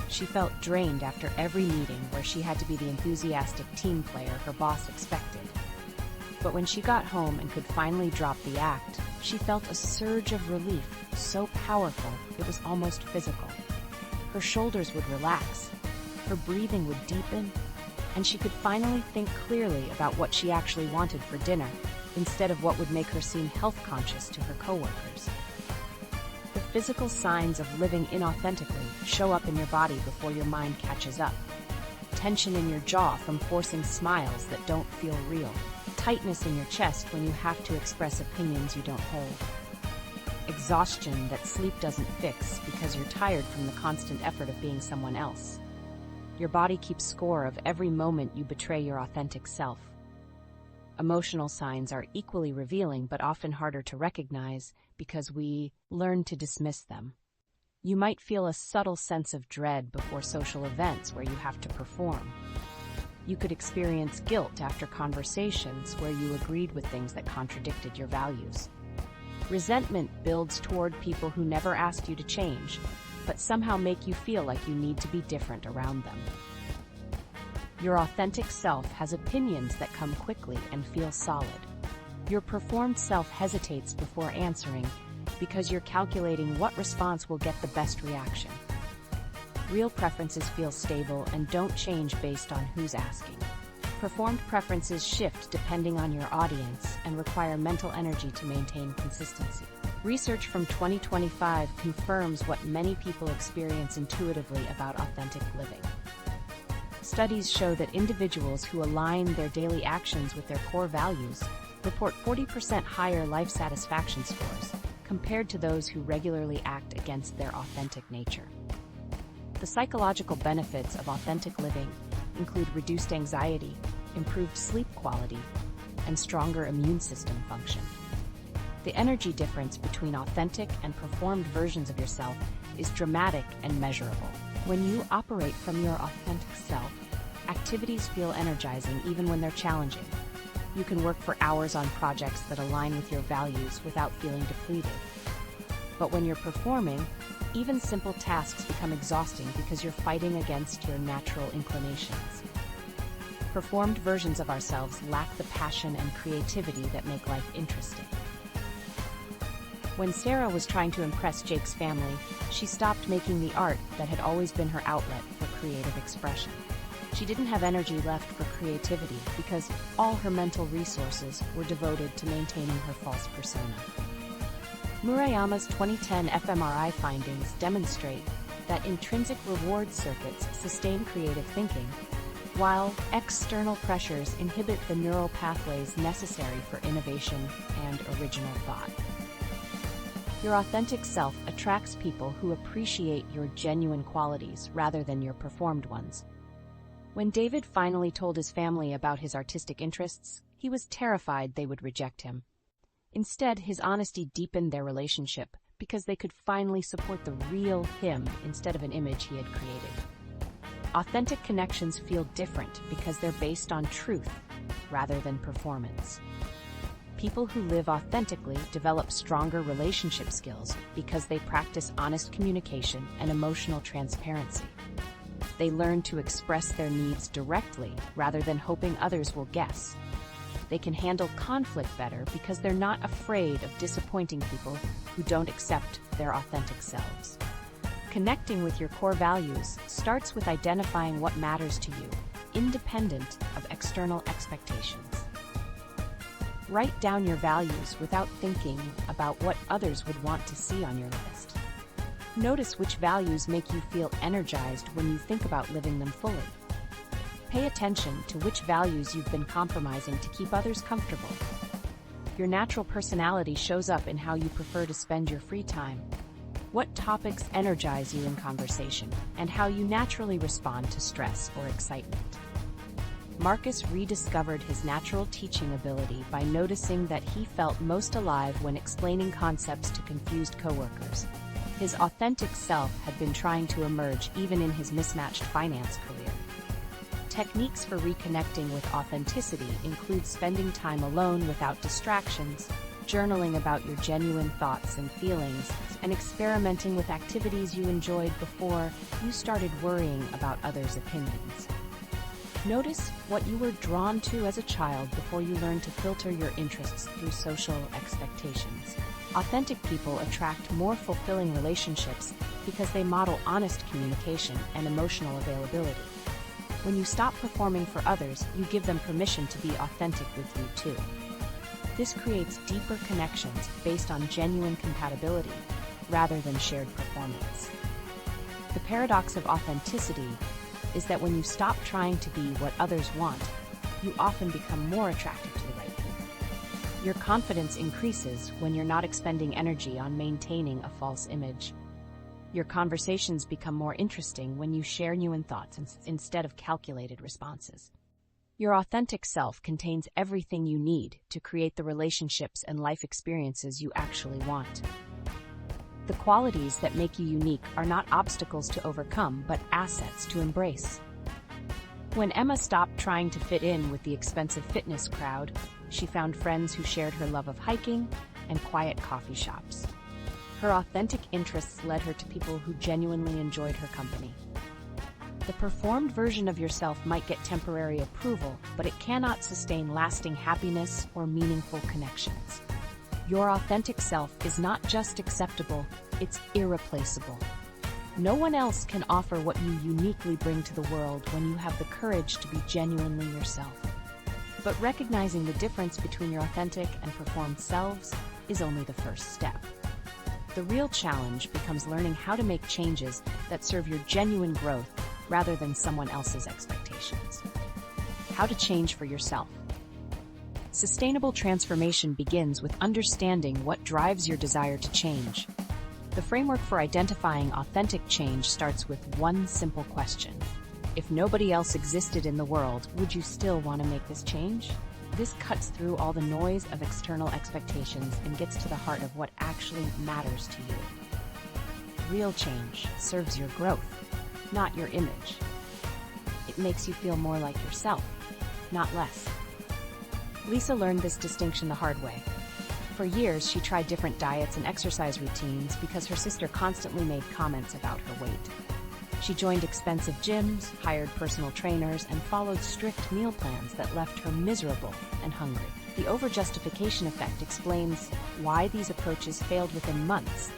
A: she felt drained after every meeting where she had to be the enthusiastic team player her boss expected. But when she got home and could finally drop the act, she felt a surge of relief, so powerful it was almost physical. Her shoulders would relax, her breathing would deepen, and she could finally think clearly about what she actually wanted for dinner, instead of what would make her seem health-conscious to her coworkers. The physical signs of living inauthentically show up in your body before your mind catches up. Tension in your jaw from forcing smiles that don't feel real. Tightness in your chest when you have to express opinions you don't hold. Exhaustion that sleep doesn't fix because you're tired from the constant effort of being someone else. Your body keeps score of every moment you betray your authentic self. Emotional signs are equally revealing but often harder to recognize because we learn to dismiss them. You might feel a subtle sense of dread before social events where you have to perform. You could experience guilt after conversations where you agreed with things that contradicted your values. Resentment builds toward people who never asked you to change, but somehow make you feel like you need to be different around them. Your authentic self has opinions that come quickly and feel solid. Your performed self hesitates before answering because you're calculating what response will get the best reaction. Real preferences feel stable and don't change based on who's asking. Performed preferences shift depending on your audience and require mental energy to maintain consistency. Research from 2025 confirms what many people experience intuitively about authentic living. Studies show that individuals who align their daily actions with their core values report 40% higher life satisfaction scores compared to those who regularly act against their authentic nature. The psychological benefits of authentic living include reduced anxiety, improved sleep quality, and stronger immune system function. The energy difference between authentic and performed versions of yourself is dramatic and measurable. When you operate from your authentic self, activities feel energizing even when they're challenging. You can work for hours on projects that align with your values without feeling depleted. But when you're performing, even simple tasks become exhausting because you're fighting against your natural inclinations. Performed versions of ourselves lack the passion and creativity that make life interesting. When Sarah was trying to impress Jake's family, she stopped making the art that had always been her outlet for creative expression. She didn't have energy left for creativity because all her mental resources were devoted to maintaining her false persona. Murayama's 2010 fMRI findings demonstrate that intrinsic reward circuits sustain creative thinking, while external pressures inhibit the neural pathways necessary for innovation and original thought. Your authentic self attracts people who appreciate your genuine qualities rather than your performed ones. When David finally told his family about his artistic interests, he was terrified they would reject him. Instead, his honesty deepened their relationship because they could finally support the real him instead of an image he had created. Authentic connections feel different because they're based on truth rather than performance. People who live authentically develop stronger relationship skills because they practice honest communication and emotional transparency. They learn to express their needs directly rather than hoping others will guess. They can handle conflict better because they're not afraid of disappointing people who don't accept their authentic selves. Connecting with your core values starts with identifying what matters to you, independent of external expectations. Write down your values without thinking about what others would want to see on your list. Notice which values make you feel energized when you think about living them fully. Pay attention to which values you've been compromising to keep others comfortable. Your natural personality shows up in how you prefer to spend your free time. What topics energize you in conversation, and how you naturally respond to stress or excitement. Marcus rediscovered his natural teaching ability by noticing that he felt most alive when explaining concepts to confused coworkers. His authentic self had been trying to emerge even in his mismatched finance career. Techniques for reconnecting with authenticity include spending time alone without distractions, journaling about your genuine thoughts and feelings, and experimenting with activities you enjoyed before you started worrying about others' opinions. Notice what you were drawn to as a child before you learned to filter your interests through social expectations. Authentic people attract more fulfilling relationships because they model honest communication and emotional availability. When you stop performing for others, you give them permission to be authentic with you too. This creates deeper connections based on genuine compatibility rather than shared performance. The paradox of authenticity is that when you stop trying to be what others want, you often become more attractive to the right people. Your confidence increases when you're not expending energy on maintaining a false image. Your conversations become more interesting when you share genuine thoughts instead of calculated responses. Your authentic self contains everything you need to create the relationships and life experiences you actually want. The qualities that make you unique are not obstacles to overcome, but assets to embrace. When Emma stopped trying to fit in with the expensive fitness crowd, she found friends who shared her love of hiking and quiet coffee shops. Her authentic interests led her to people who genuinely enjoyed her company. The performed version of yourself might get temporary approval, but it cannot sustain lasting happiness or meaningful connections. Your authentic self is not just acceptable, it's irreplaceable. No one else can offer what you uniquely bring to the world when you have the courage to be genuinely yourself. But recognizing the difference between your authentic and performed selves is only the first step. The real challenge becomes learning how to make changes that serve your genuine growth rather than someone else's expectations. How to change for yourself. Sustainable transformation begins with understanding what drives your desire to change. The framework for identifying authentic change starts with one simple question. If nobody else existed in the world, would you still want to make this change? This cuts through all the noise of external expectations and gets to the heart of what actually matters to you. Real change serves your growth, not your image. It makes you feel more like yourself, not less. Lisa learned this distinction the hard way. For years, she tried different diets and exercise routines because her sister constantly made comments about her weight. She joined expensive gyms, hired personal trainers, and followed strict meal plans that left her miserable and hungry. The over-justification effect explains why these approaches failed within months,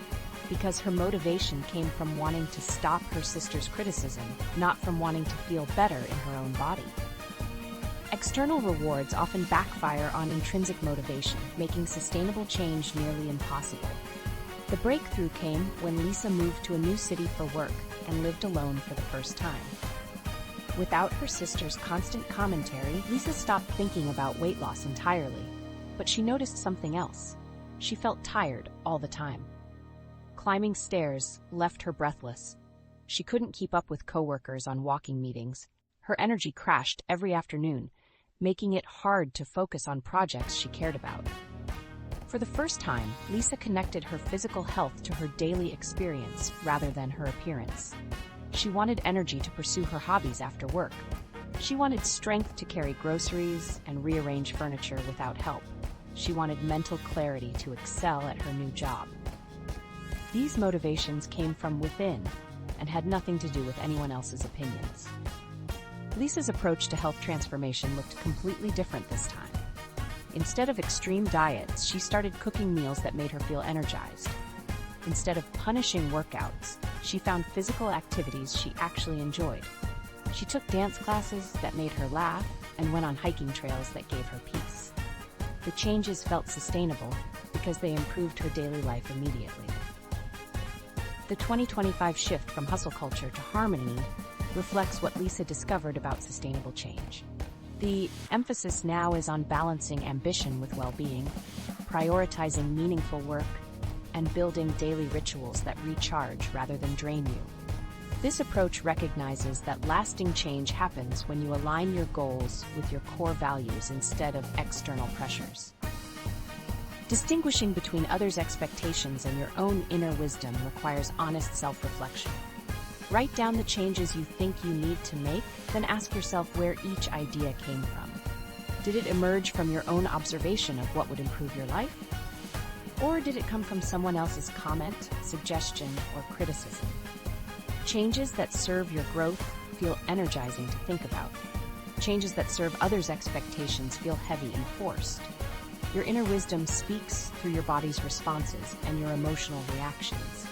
A: because her motivation came from wanting to stop her sister's criticism, not from wanting to feel better in her own body. External rewards often backfire on intrinsic motivation, making sustainable change nearly impossible. The breakthrough came when Lisa moved to a new city for work and lived alone for the first time. Without her sister's constant commentary, Lisa stopped thinking about weight loss entirely. But she noticed something else. She felt tired all the time. Climbing stairs left her breathless. She couldn't keep up with coworkers on walking meetings. Her energy crashed every afternoon, making it hard to focus on projects she cared about. For the first time, Lisa connected her physical health to her daily experience rather than her appearance. She wanted energy to pursue her hobbies after work. She wanted strength to carry groceries and rearrange furniture without help. She wanted mental clarity to excel at her new job. These motivations came from within and had nothing to do with anyone else's opinions. Lisa's approach to health transformation looked completely different this time. Instead of extreme diets, she started cooking meals that made her feel energized. Instead of punishing workouts, she found physical activities she actually enjoyed. She took dance classes that made her laugh and went on hiking trails that gave her peace. The changes felt sustainable because they improved her daily life immediately. The 2025 shift from hustle culture to harmony reflects what Lisa discovered about sustainable change. The emphasis now is on balancing ambition with well-being, prioritizing meaningful work, and building daily rituals that recharge rather than drain you. This approach recognizes that lasting change happens when you align your goals with your core values instead of external pressures. Distinguishing between others' expectations and your own inner wisdom requires honest self-reflection. Write down the changes you think you need to make, then ask yourself where each idea came from. Did it emerge from your own observation of what would improve your life? Or did it come from someone else's comment, suggestion, or criticism? Changes that serve your growth feel energizing to think about. Changes that serve others' expectations feel heavy and forced. Your inner wisdom speaks through your body's responses and your emotional reactions.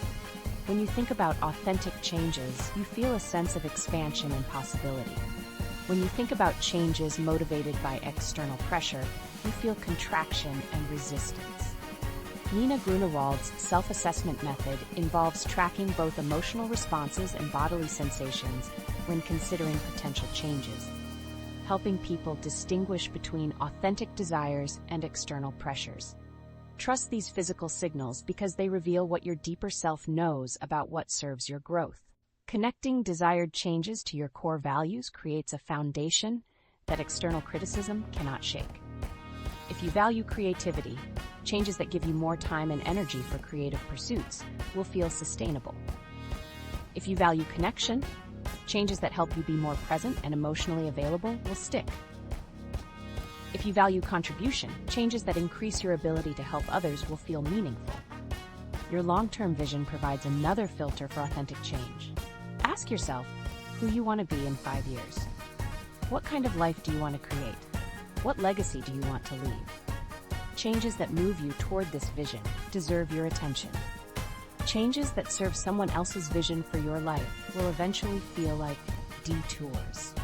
A: When you think about authentic changes, you feel a sense of expansion and possibility. When you think about changes motivated by external pressure, you feel contraction and resistance. Nina Grunewald's self-assessment method involves tracking both emotional responses and bodily sensations when considering potential changes, helping people distinguish between authentic desires and external pressures. Trust these physical signals because they reveal what your deeper self knows about what serves your growth. Connecting desired changes to your core values creates a foundation that external criticism cannot shake. If you value creativity, changes that give you more time and energy for creative pursuits will feel sustainable. If you value connection, changes that help you be more present and emotionally available will stick. If you value contribution, changes that increase your ability to help others will feel meaningful. Your long-term vision provides another filter for authentic change. Ask yourself who you want to be in 5 years. What kind of life do you want to create? What legacy do you want to leave? Changes that move you toward this vision deserve your attention. Changes that serve someone else's vision for your life will eventually feel like detours.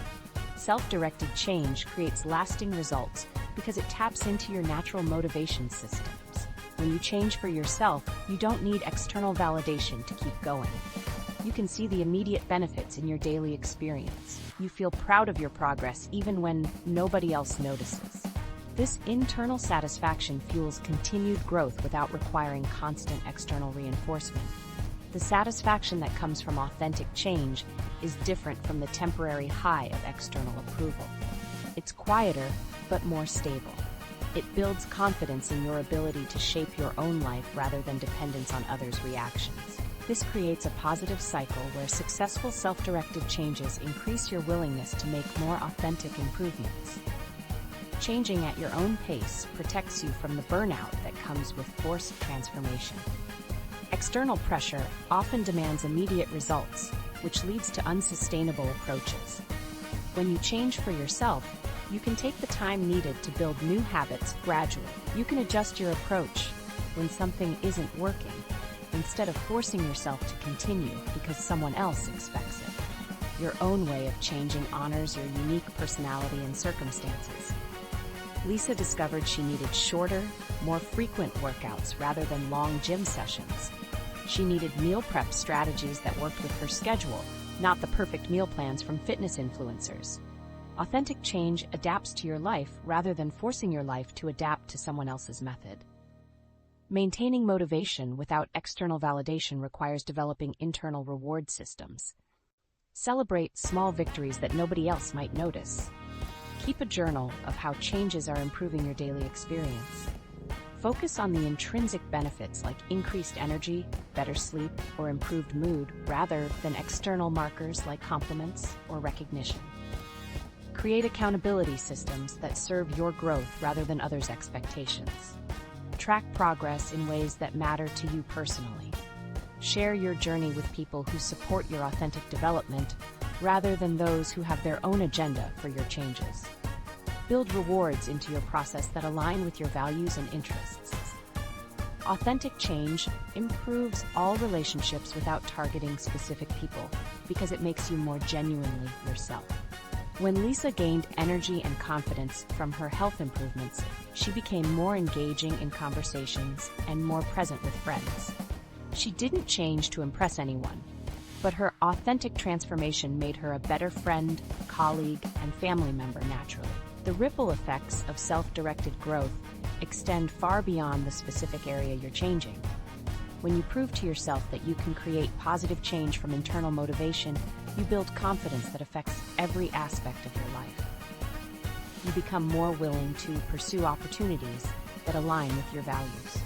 A: Self-directed change creates lasting results because it taps into your natural motivation systems. When you change for yourself, you don't need external validation to keep going. You can see the immediate benefits in your daily experience. You feel proud of your progress even when nobody else notices. This internal satisfaction fuels continued growth without requiring constant external reinforcement. The satisfaction that comes from authentic change is different from the temporary high of external approval. It's quieter, but more stable. It builds confidence in your ability to shape your own life rather than dependence on others' reactions. This creates a positive cycle where successful self-directed changes increase your willingness to make more authentic improvements. Changing at your own pace protects you from the burnout that comes with forced transformation. External pressure often demands immediate results, which leads to unsustainable approaches. When you change for yourself, you can take the time needed to build new habits gradually. You can adjust your approach when something isn't working, instead of forcing yourself to continue because someone else expects it. Your own way of changing honors your unique personality and circumstances. Lisa discovered she needed shorter, more frequent workouts rather than long gym sessions. She needed meal prep strategies that worked with her schedule, not the perfect meal plans from fitness influencers. Authentic change adapts to your life rather than forcing your life to adapt to someone else's method. Maintaining motivation without external validation requires developing internal reward systems. Celebrate small victories that nobody else might notice. Keep a journal of how changes are improving your daily experience. Focus on the intrinsic benefits like increased energy, better sleep, or improved mood rather than external markers like compliments or recognition. Create accountability systems that serve your growth rather than others' expectations. Track progress in ways that matter to you personally. Share your journey with people who support your authentic development rather than those who have their own agenda for your changes. Build rewards into your process that align with your values and interests. Authentic change improves all relationships without targeting specific people because it makes you more genuinely yourself. When Lisa gained energy and confidence from her health improvements, she became more engaging in conversations and more present with friends. She didn't change to impress anyone, but her authentic transformation made her a better friend, colleague, and family member naturally. The ripple effects of self-directed growth extend far beyond the specific area you're changing. When you prove to yourself that you can create positive change from internal motivation, you build confidence that affects every aspect of your life. You become more willing to pursue opportunities that align with your values.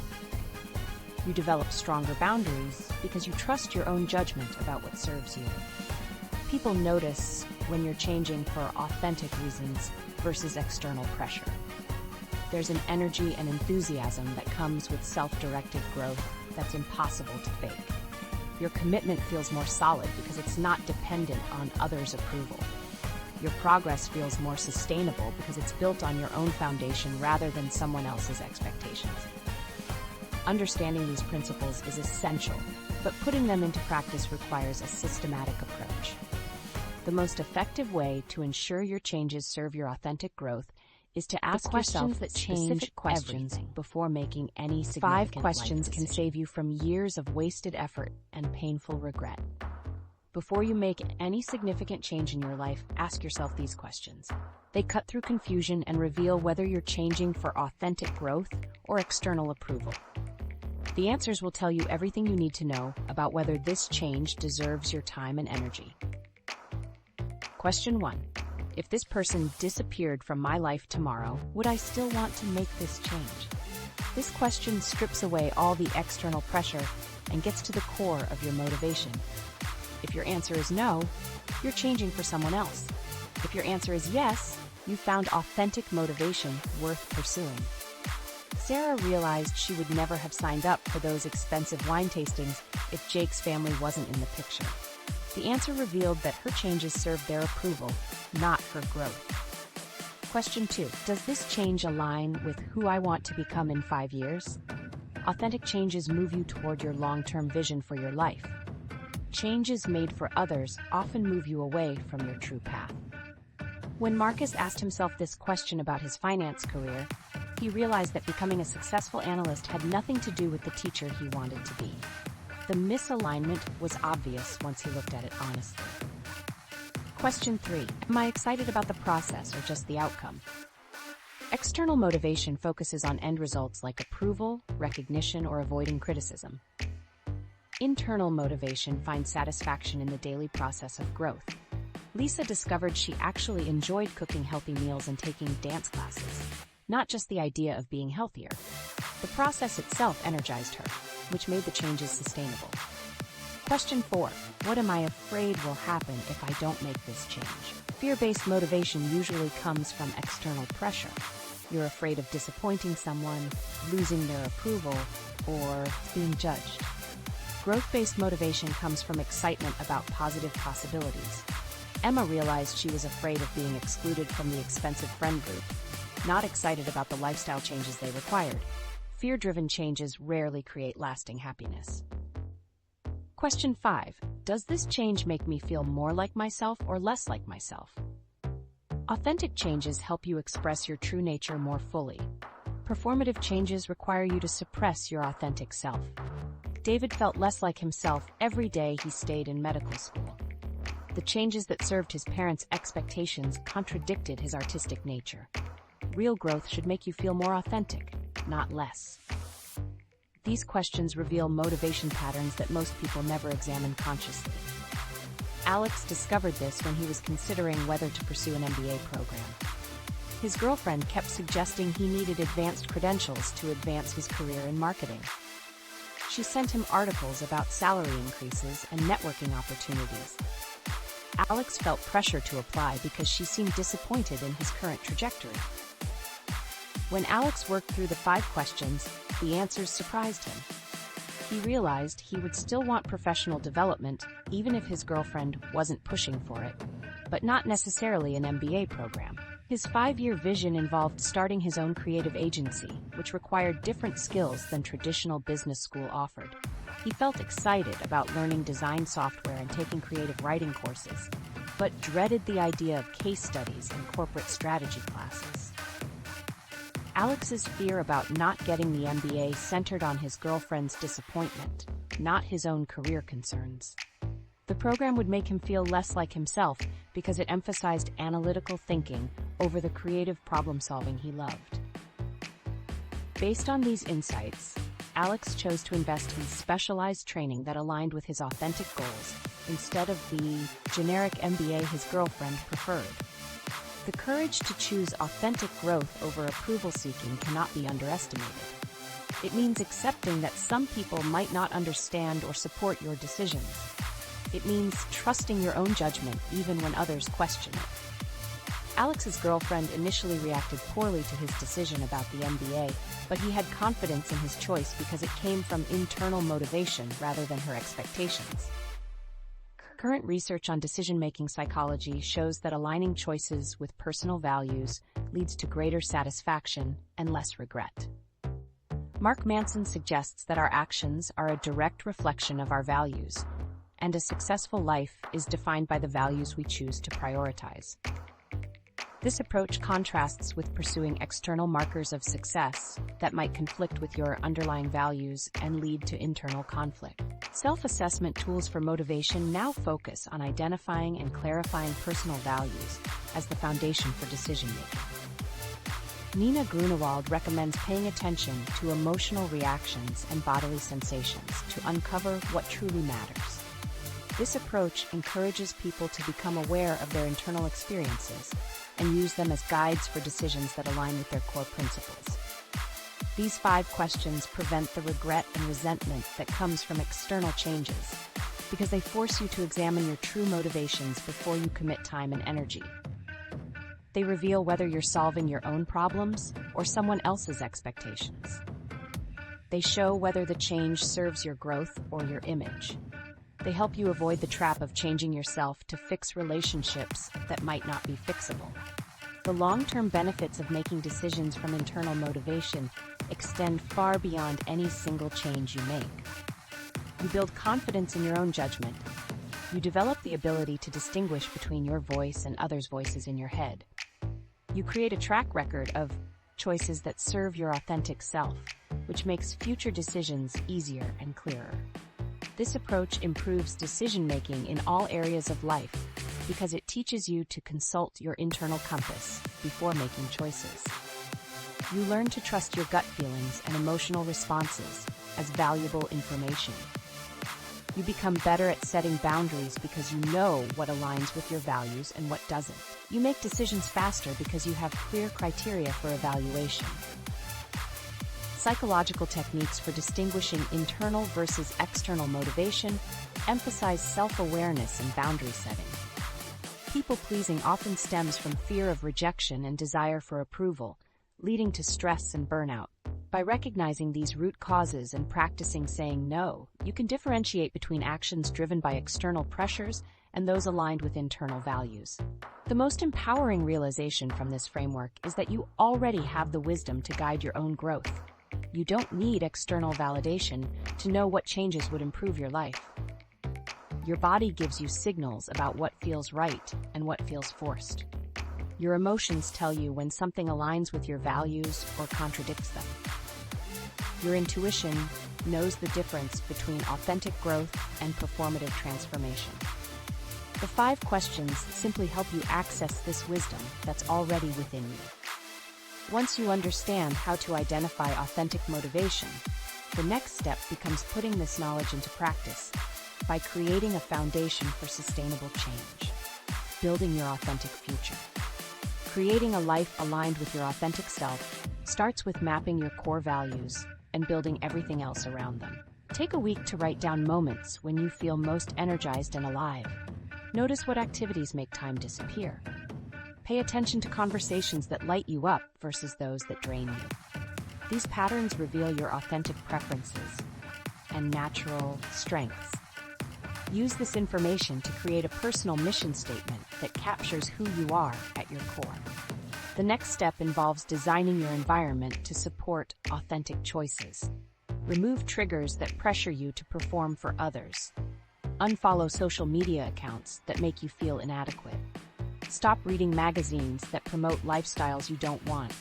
A: You develop stronger boundaries because you trust your own judgment about what serves you. People notice when you're changing for authentic reasons versus external pressure. There's an energy and enthusiasm that comes with self-directed growth that's impossible to fake. Your commitment feels more solid because it's not dependent on others' approval. Your progress feels more sustainable because it's built on your own foundation rather than someone else's expectations. Understanding these principles is essential, but putting them into practice requires a systematic approach. The most effective way to ensure your changes serve your authentic growth is to ask yourself specific questions before making any significant 5 questions can save you from years of wasted effort and painful regret. Before you make any significant change in your life, ask yourself these questions. They cut through confusion and reveal whether you're changing for authentic growth or external approval. The answers will tell you everything you need to know about whether this change deserves your time and energy. Question 1. If this person disappeared from my life tomorrow, would I still want to make this change? This question strips away all the external pressure and gets to the core of your motivation. If your answer is no, you're changing for someone else. If your answer is yes, you found authentic motivation worth pursuing. Sarah realized she would never have signed up for those expensive wine tastings if Jake's family wasn't in the picture. The answer revealed that her changes served their approval, not her growth. Question 2. Does this change align with who I want to become in 5 years? Authentic changes move you toward your long-term vision for your life. Changes made for others often move you away from your true path. When Marcus asked himself this question about his finance career, he realized that becoming a successful analyst had nothing to do with the teacher he wanted to be. The misalignment was obvious once he looked at it honestly. Question 3. Am I excited about the process or just the outcome? External motivation focuses on end results like approval, recognition, or avoiding criticism. Internal motivation finds satisfaction in the daily process of growth. Lisa discovered she actually enjoyed cooking healthy meals and taking dance classes, not just the idea of being healthier. The process itself energized her, which made the changes sustainable. Question 4. What am I afraid will happen if I don't make this change? Fear-based motivation usually comes from external pressure. You're afraid of disappointing someone, losing their approval, or being judged. Growth-based motivation comes from excitement about positive possibilities. Emma realized she was afraid of being excluded from the expensive friend group, not excited about the lifestyle changes they required. Fear-driven changes rarely create lasting happiness. Question 5. Does this change make me feel more like myself or less like myself? Authentic changes help you express your true nature more fully. Performative changes require you to suppress your authentic self. David felt less like himself every day he stayed in medical school. The changes that served his parents' expectations contradicted his artistic nature. Real growth should make you feel more authentic, not less. These questions reveal motivation patterns that most people never examine consciously. Alex discovered this when he was considering whether to pursue an MBA program. His girlfriend kept suggesting he needed advanced credentials to advance his career in marketing. She sent him articles about salary increases and networking opportunities. Alex felt pressure to apply because she seemed disappointed in his current trajectory. When Alex worked through the 5 questions, the answers surprised him. He realized he would still want professional development even if his girlfriend wasn't pushing for it, but not necessarily an MBA program. His 5-year vision involved starting his own creative agency, which required different skills than traditional business school offered. He felt excited about learning design software and taking creative writing courses, but dreaded the idea of case studies and corporate strategy classes. Alex's fear about not getting the MBA centered on his girlfriend's disappointment, not his own career concerns. The program would make him feel less like himself because it emphasized analytical thinking over the creative problem-solving he loved. Based on these insights, Alex chose to invest in specialized training that aligned with his authentic goals instead of the generic MBA his girlfriend preferred. The courage to choose authentic growth over approval-seeking cannot be underestimated. It means accepting that some people might not understand or support your decisions. It means trusting your own judgment even when others question it. Alex's girlfriend initially reacted poorly to his decision about the MBA, but he had confidence in his choice because it came from internal motivation rather than her expectations. Current research on decision-making psychology shows that aligning choices with personal values leads to greater satisfaction and less regret. Mark Manson suggests that our actions are a direct reflection of our values, and a successful life is defined by the values we choose to prioritize. This approach contrasts with pursuing external markers of success that might conflict with your underlying values and lead to internal conflict. Self-assessment tools for motivation now focus on identifying and clarifying personal values as the foundation for decision-making. Nina Grunewald recommends paying attention to emotional reactions and bodily sensations to uncover what truly matters. This approach encourages people to become aware of their internal experiences and use them as guides for decisions that align with their core principles. These 5 questions prevent the regret and resentment that comes from external changes, because they force you to examine your true motivations before you commit time and energy. They reveal whether you're solving your own problems or someone else's expectations. They show whether the change serves your growth or your image. They help you avoid the trap of changing yourself to fix relationships that might not be fixable. The long-term benefits of making decisions from internal motivation extend far beyond any single change you make. You build confidence in your own judgment. You develop the ability to distinguish between your voice and others' voices in your head. You create a track record of choices that serve your authentic self, which makes future decisions easier and clearer. This approach improves decision-making in all areas of life because it teaches you to consult your internal compass before making choices. You learn to trust your gut feelings and emotional responses as valuable information. You become better at setting boundaries because you know what aligns with your values and what doesn't. You make decisions faster because you have clear criteria for evaluation. Psychological techniques for distinguishing internal versus external motivation emphasize self-awareness and boundary setting. People-pleasing often stems from fear of rejection and desire for approval, leading to stress and burnout. By recognizing these root causes and practicing saying no, you can differentiate between actions driven by external pressures and those aligned with internal values. The most empowering realization from this framework is that you already have the wisdom to guide your own growth. You don't need external validation to know what changes would improve your life. Your body gives you signals about what feels right and what feels forced. Your emotions tell you when something aligns with your values or contradicts them. Your intuition knows the difference between authentic growth and performative transformation. The 5 questions simply help you access this wisdom that's already within you. Once you understand how to identify authentic motivation, the next step becomes putting this knowledge into practice by creating a foundation for sustainable change, building your authentic future. Creating a life aligned with your authentic self starts with mapping your core values and building everything else around them. Take a week to write down moments when you feel most energized and alive. Notice what activities make time disappear. Pay attention to conversations that light you up versus those that drain you. These patterns reveal your authentic preferences and natural strengths. Use this information to create a personal mission statement that captures who you are at your core. The next step involves designing your environment to support authentic choices. Remove triggers that pressure you to perform for others. Unfollow social media accounts that make you feel inadequate. Stop reading magazines that promote lifestyles you don't want.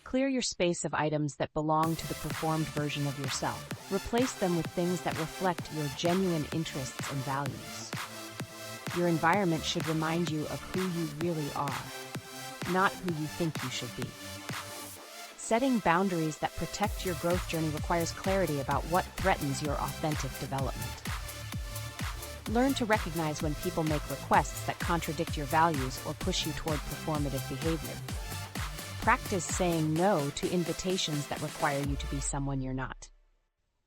A: Clear your space of items that belong to the performed version of yourself. Replace them with things that reflect your genuine interests and values. Your environment should remind you of who you really are, not who you think you should be. Setting boundaries that protect your growth journey requires clarity about what threatens your authentic development. Learn to recognize when people make requests that contradict your values or push you toward performative behavior. Practice saying no to invitations that require you to be someone you're not.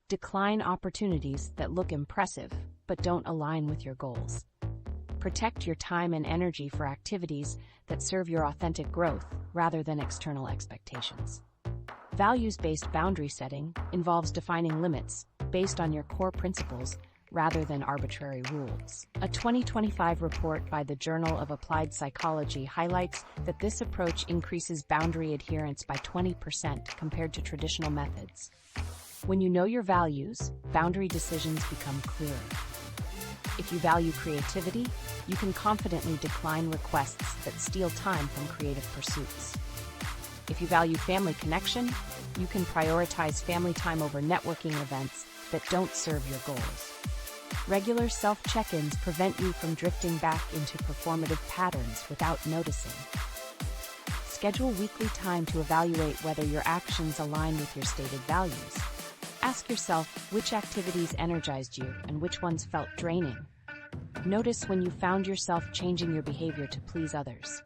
A: Decline opportunities that look impressive but don't align with your goals. Protect your time and energy for activities that serve your authentic growth rather than external expectations. Values-based boundary setting involves defining limits based on your core principles rather than arbitrary rules. A 2025 report by the Journal of Applied Psychology highlights that this approach increases boundary adherence by 20% compared to traditional methods. When you know your values, boundary decisions become clearer. If you value creativity, you can confidently decline requests that steal time from creative pursuits. If you value family connection, you can prioritize family time over networking events that don't serve your goals. Regular self-check-ins prevent you from drifting back into performative patterns without noticing. Schedule weekly time to evaluate whether your actions align with your stated values. Ask yourself which activities energized you and which ones felt draining. Notice when you found yourself changing your behavior to please others.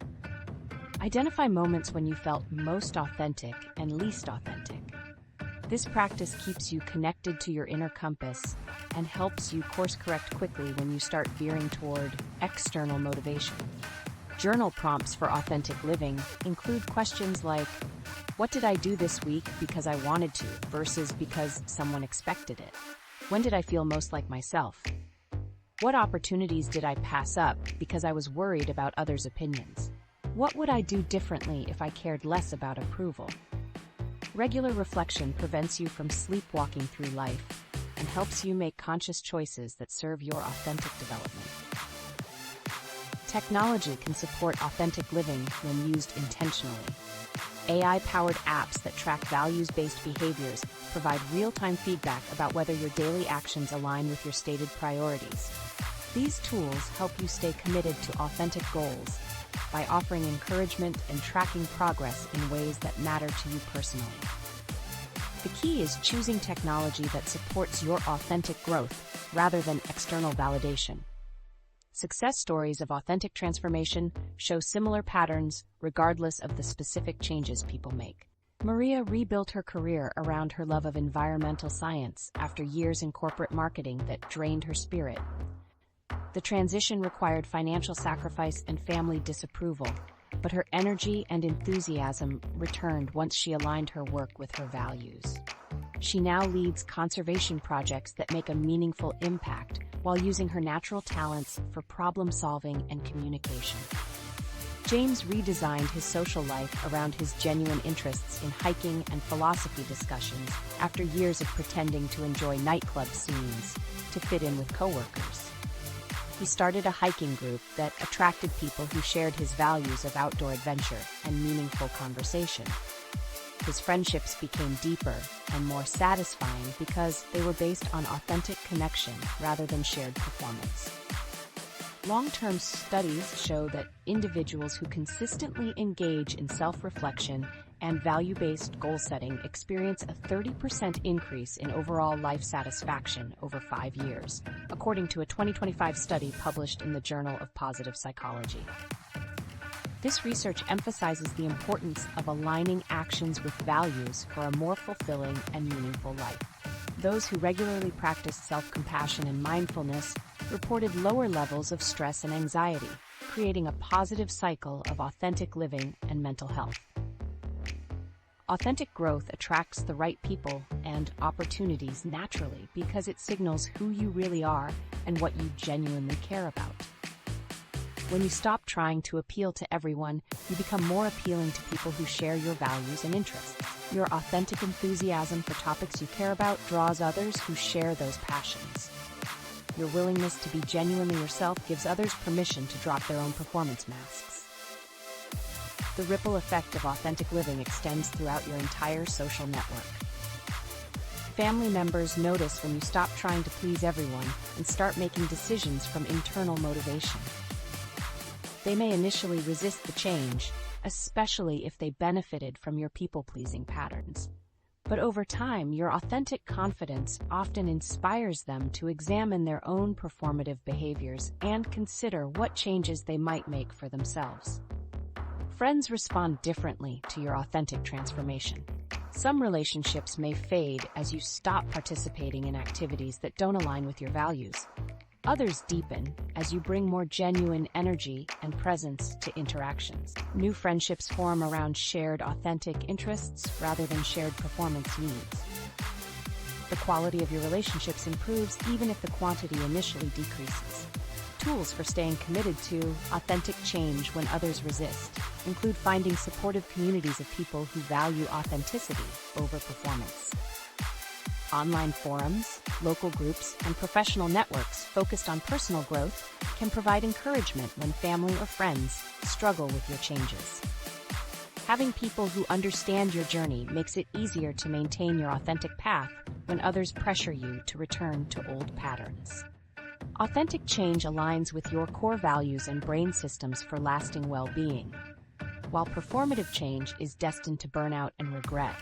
A: Identify moments when you felt most authentic and least authentic. This practice keeps you connected to your inner compass and helps you course-correct quickly when you start veering toward external motivation. Journal prompts for authentic living include questions like, what did I do this week because I wanted to versus because someone expected it? When did I feel most like myself? What opportunities did I pass up because I was worried about others' opinions? What would I do differently if I cared less about approval? Regular reflection prevents you from sleepwalking through life and helps you make conscious choices that serve your authentic development. Technology can support authentic living when used intentionally. AI-powered apps that track values-based behaviors provide real-time feedback about whether your daily actions align with your stated priorities. These tools help you stay committed to authentic goals by offering encouragement and tracking progress in ways that matter to you personally. The key is choosing technology that supports your authentic growth rather than external validation. Success stories of authentic transformation show similar patterns regardless of the specific changes people make. Maria rebuilt her career around her love of environmental science after years in corporate marketing that drained her spirit. The transition required financial sacrifice and family disapproval, but her energy and enthusiasm returned once she aligned her work with her values. She now leads conservation projects that make a meaningful impact while using her natural talents for problem-solving and communication. James redesigned his social life around his genuine interests in hiking and philosophy discussions after years of pretending to enjoy nightclub scenes to fit in with coworkers. He started a hiking group that attracted people who shared his values of outdoor adventure and meaningful conversation. His friendships became deeper and more satisfying because they were based on authentic connection rather than shared performance. Long-term studies show that individuals who consistently engage in self-reflection and value-based goal setting experience a 30% increase in overall life satisfaction over 5 years, according to a 2025 study published in the Journal of Positive Psychology. This research emphasizes the importance of aligning actions with values for a more fulfilling and meaningful life. Those who regularly practiced self-compassion and mindfulness reported lower levels of stress and anxiety, creating a positive cycle of authentic living and mental health. Authentic growth attracts the right people and opportunities naturally because it signals who you really are and what you genuinely care about. When you stop trying to appeal to everyone, you become more appealing to people who share your values and interests. Your authentic enthusiasm for topics you care about draws others who share those passions. Your willingness to be genuinely yourself gives others permission to drop their own performance masks. The ripple effect of authentic living extends throughout your entire social network. Family members notice when you stop trying to please everyone and start making decisions from internal motivation. They may initially resist the change, especially if they benefited from your people-pleasing patterns. But over time, your authentic confidence often inspires them to examine their own performative behaviors and consider what changes they might make for themselves. Friends respond differently to your authentic transformation. Some relationships may fade as you stop participating in activities that don't align with your values. Others deepen as you bring more genuine energy and presence to interactions. New friendships form around shared authentic interests rather than shared performance needs. The quality of your relationships improves even if the quantity initially decreases. Tools for staying committed to authentic change when others resist include finding supportive communities of people who value authenticity over performance. Online forums, local groups, and professional networks focused on personal growth can provide encouragement when family or friends struggle with your changes. Having people who understand your journey makes it easier to maintain your authentic path when others pressure you to return to old patterns. Authentic change aligns with your core values and brain systems for lasting well-being, while performative change is destined to burnout and regret.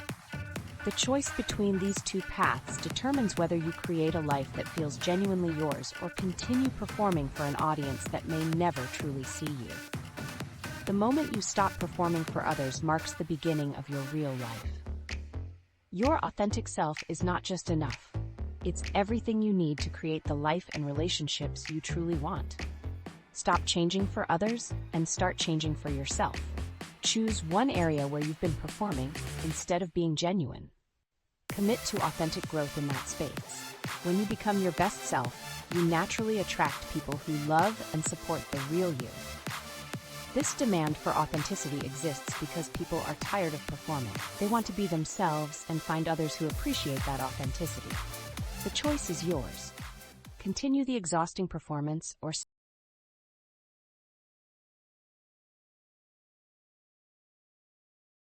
A: The choice between these two paths determines whether you create a life that feels genuinely yours or continue performing for an audience that may never truly see you. The moment you stop performing for others marks the beginning of your real life. Your authentic self is not just enough. It's everything you need to create the life and relationships you truly want. Stop changing for others and start changing for yourself. Choose one area where you've been performing instead of being genuine. Commit to authentic growth in that space. When you become your best self, you naturally attract people who love and support the real you. This demand for authenticity exists because people are tired of performing. They want to be themselves and find others who appreciate that authenticity. The choice is yours. Continue the exhausting performance or